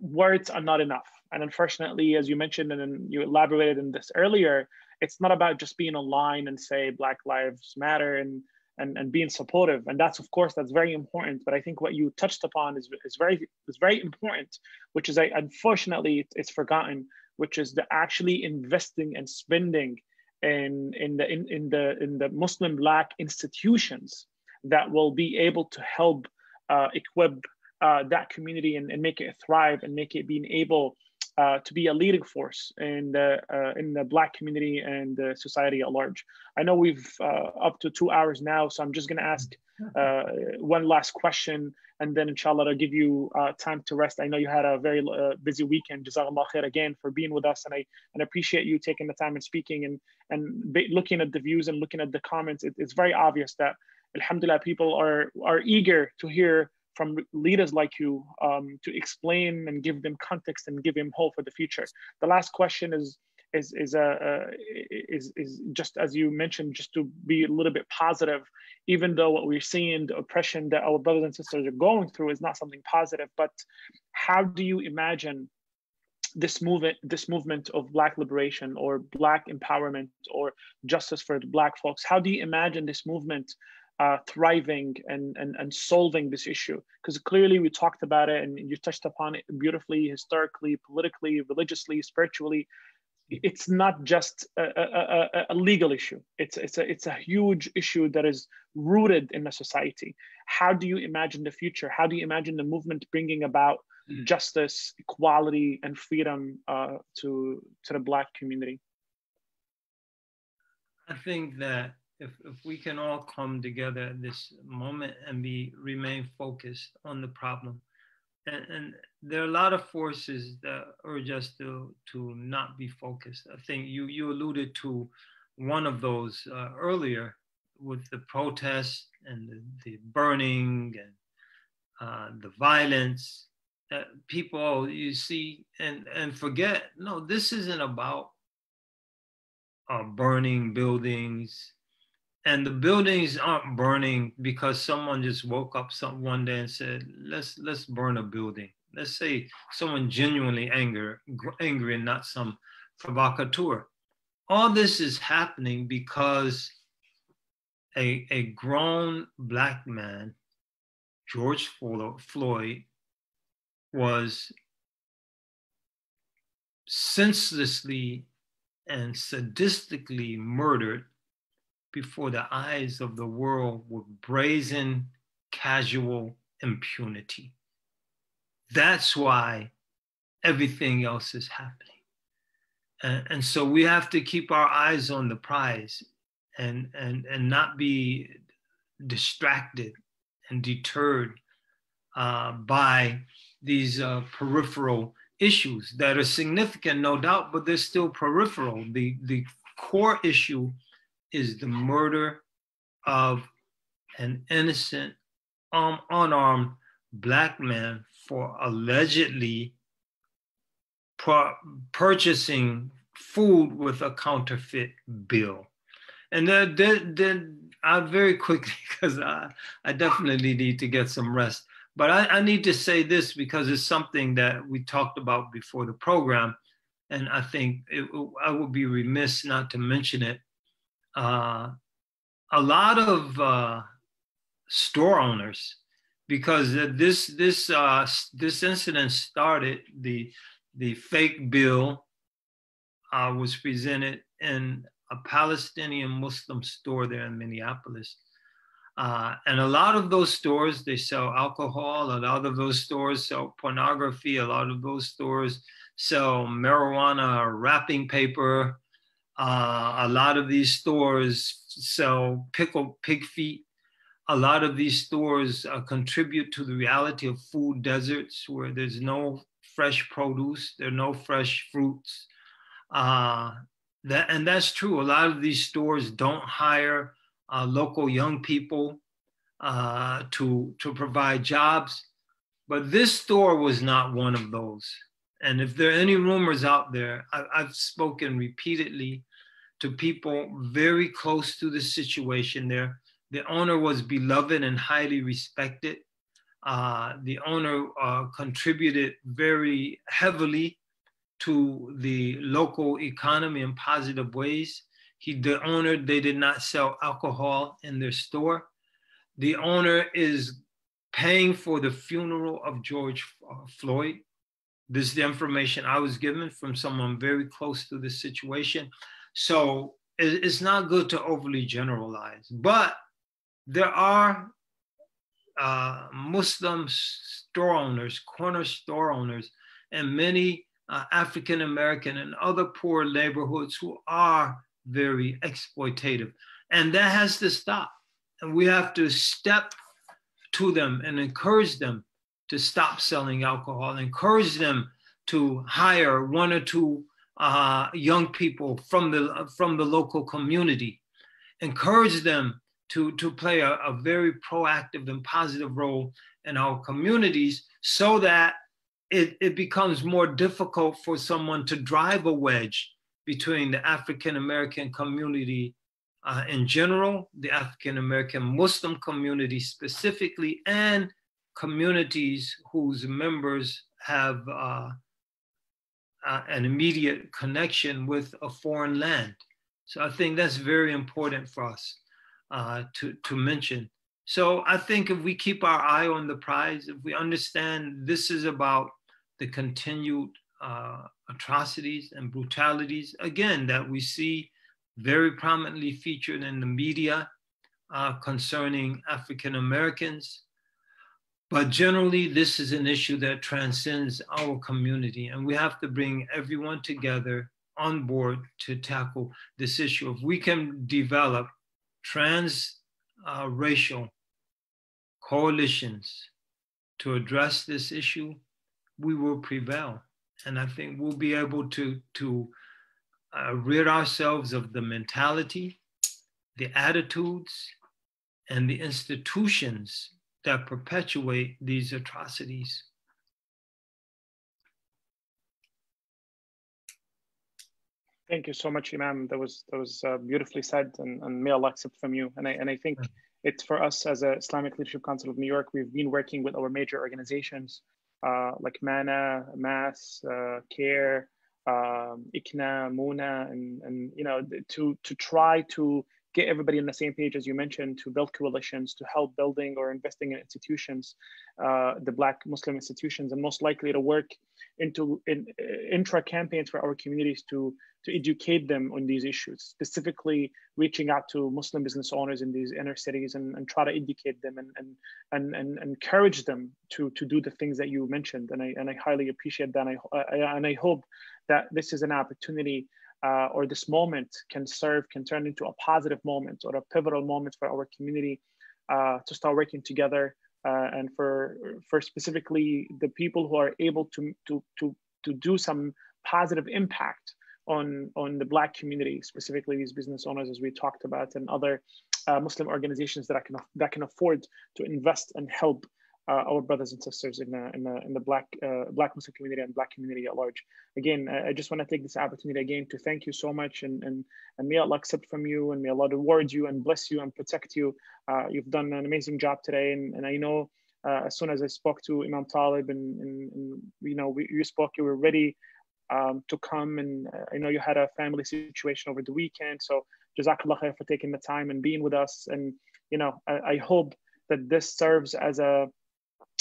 words are not enough. And unfortunately, as you mentioned and you elaborated in this earlier, it's not about just being online and say Black Lives Matter and being supportive. And that's, of course, that's very important. But I think what you touched upon is very important, which is unfortunately it's forgotten, which is the actually investing and spending in the Muslim Black institutions that will be able to help equip that community and make it thrive and make it being able to be a leading force in the Black community and the society at large. I know we've up to 2 hours now, so I'm just going to ask one last question, and then inshallah I'll give you time to rest. I know you had a very busy weekend. Jazakallah khair again for being with us, and I appreciate you taking the time and speaking and looking at the views and looking at the comments. It's very obvious that, alhamdulillah, people are eager to hear from leaders like you to explain and give them context and give them hope for the future. The last question is just as you mentioned, just to be a little bit positive, even though what we're seeing, the oppression that our brothers and sisters are going through is not something positive, but how do you imagine this movement of Black liberation or Black empowerment or justice for the Black folks? How do you imagine this movement thriving and solving this issue? Because clearly we talked about it and you touched upon it beautifully, historically, politically, religiously, spiritually. It's not just a legal issue. It's a huge issue that is rooted in the society. How do you imagine the future? How do you imagine the movement bringing about justice, equality, and freedom to the Black community? I think that if we can all come together at this moment and remain focused on the problem, and there are a lot of forces that urge us to not be focused. I think you alluded to one of those earlier with the protests and the burning and the violence. People, you see, and forget, no, this isn't about burning buildings. And the buildings aren't burning because someone just woke up one day and said, let's burn a building. Let's say someone genuinely angry and not some provocateur. All this is happening because a grown Black man, George Floyd, was senselessly and sadistically murdered before the eyes of the world with brazen, casual impunity. That's why everything else is happening. And so we have to keep our eyes on the prize and not be distracted and deterred by these peripheral issues that are significant, no doubt, but they're still peripheral. The core issue is the murder of an innocent, unarmed Black man for allegedly purchasing food with a counterfeit bill. And then I very quickly, because I definitely need to get some rest, but I need to say this because it's something that we talked about before the program, and I think I would be remiss not to mention it. A lot of store owners, because this incident started, the fake bill was presented in a Palestinian Muslim store there in Minneapolis. And a lot of those stores, they sell alcohol. A lot of those stores sell pornography. A lot of those stores sell marijuana wrapping paper. A lot of these stores sell pickled pig feet. A lot of these stores contribute to the reality of food deserts where there's no fresh produce, there are no fresh fruits. And that's true. A lot of these stores don't hire local young people to provide jobs. But this store was not one of those. And if there are any rumors out there, I've spoken repeatedly to people very close to the situation there. The owner was beloved and highly respected. The owner contributed very heavily to the local economy in positive ways. The owner, they did not sell alcohol in their store. The owner is paying for the funeral of George Floyd. This is the information I was given from someone very close to the situation. So it's not good to overly generalize, but there are Muslim store owners, corner store owners, and many African-American and other poor neighborhoods who are very exploitative. And that has to stop. And we have to step to them and encourage them to stop selling alcohol, encourage them to hire one or two young people from the local community, encourage them to play a very proactive and positive role in our communities so that it becomes more difficult for someone to drive a wedge between the African-American community in general, the African-American Muslim community specifically, and communities whose members have an immediate connection with a foreign land. So I think that's very important for us. to mention. So I think if we keep our eye on the prize, if we understand this is about the continued atrocities and brutalities, again, that we see very prominently featured in the media concerning African Americans. But generally, this is an issue that transcends our community, and we have to bring everyone together on board to tackle this issue. If we can develop trans-racial coalitions to address this issue, we will prevail. And I think we'll be able to rid ourselves of the mentality, the attitudes, and the institutions that perpetuate these atrocities. Thank you so much, Imam. That was beautifully said, and may Allah accept from you. And I think it's for us as a Islamic Leadership Council of New York. We've been working with our major organizations like MANA, MAS, CARE, ICNA, MUNA, and you know, to try to get everybody on the same page, as you mentioned, to build coalitions, to help building or investing in institutions, the Black Muslim institutions, and most likely to work into intra campaigns for our communities to educate them on these issues, specifically reaching out to Muslim business owners in these inner cities and try to educate them and encourage them to do the things that you mentioned. And I highly appreciate that. And I hope that this is an opportunity or this moment can turn into a positive moment or a pivotal moment for our community to start working together and for specifically the people who are able to do some positive impact on the Black community, specifically these business owners, as we talked about, and other Muslim organizations that can afford to invest and help our brothers and sisters in the Black Muslim community and Black community at large. Again, I just want to take this opportunity again to thank you so much, and may Allah accept from you, and may Allah reward you and bless you and protect you. You've done an amazing job today, and I know as soon as I spoke to Imam Talib and you know, you spoke, you were ready to come, and I know you had a family situation over the weekend, so Jazakallah khair for taking the time and being with us. And you know, I hope that this serves as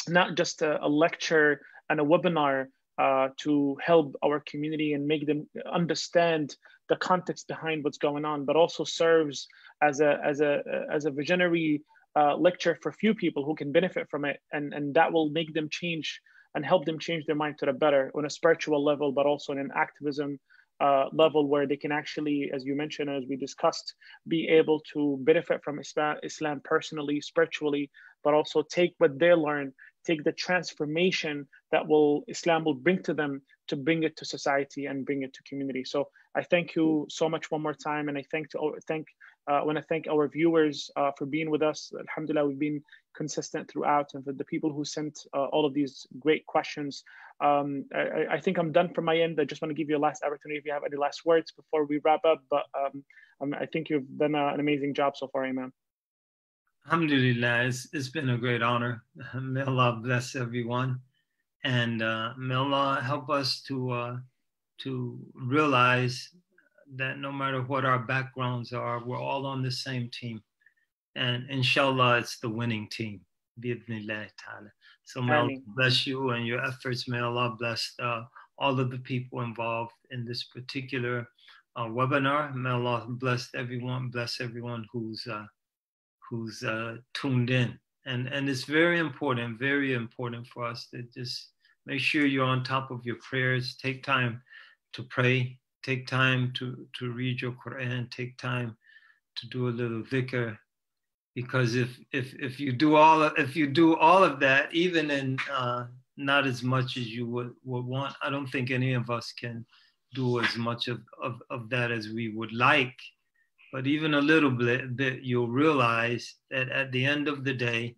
not just a lecture and a webinar to help our community and make them understand the context behind what's going on, but also serves as a visionary lecture for few people who can benefit from it, and that will make them change and help them change their mind to the better on a spiritual level, but also on an activism level, where they can actually, as you mentioned, as we discussed, be able to benefit from Islam personally, spiritually, but also take what they learn, take the transformation that Islam will bring to them, to bring it to society and bring it to community. So I thank you so much one more time, and I want to thank our viewers for being with us. Alhamdulillah, we've been consistent throughout, and for the people who sent all of these great questions. I think I'm done from my end. I just want to give you a last opportunity if you have any last words before we wrap up, but I think you've done an amazing job so far, Imam. Alhamdulillah, it's been a great honor. May Allah bless everyone, and may Allah help us to realize that no matter what our backgrounds are, we're all on the same team, and inshallah, it's the winning team. Bi-idhnillah ta'ala. So may Allah bless you and your efforts. May Allah bless all of the people involved in this particular webinar. May Allah bless everyone who's tuned in. And it's very important for us to just make sure you're on top of your prayers. Take time to pray. Take time to read your Quran. Take time to do a little dhikr. Because if you do all of that, even in not as much as you would want, I don't think any of us can do as much of that as we would like. But even a little bit, you'll realize that at the end of the day,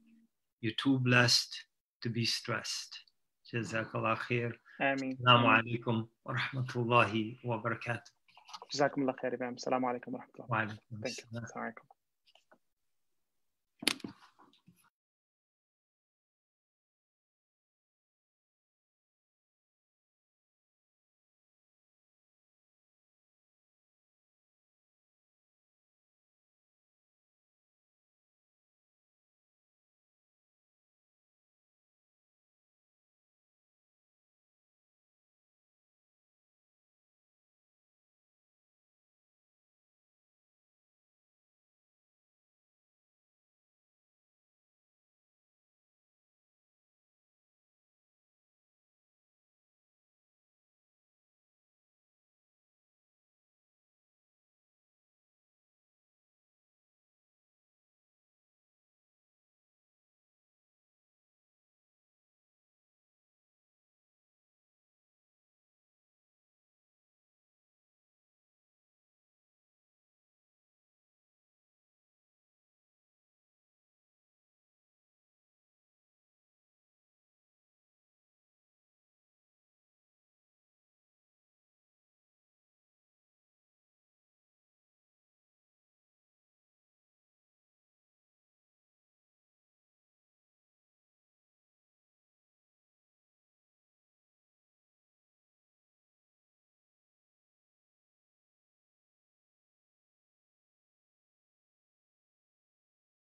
you're too blessed to be stressed. Jazakallah khair. Ameen. Assalamu alaikum wa rahmatullahi wa barakatuh. Jazakumullah khair, Imam. Assalamu alaikum wa rahmatullah. Wa alaikum Thank you. Assalamu alaikum.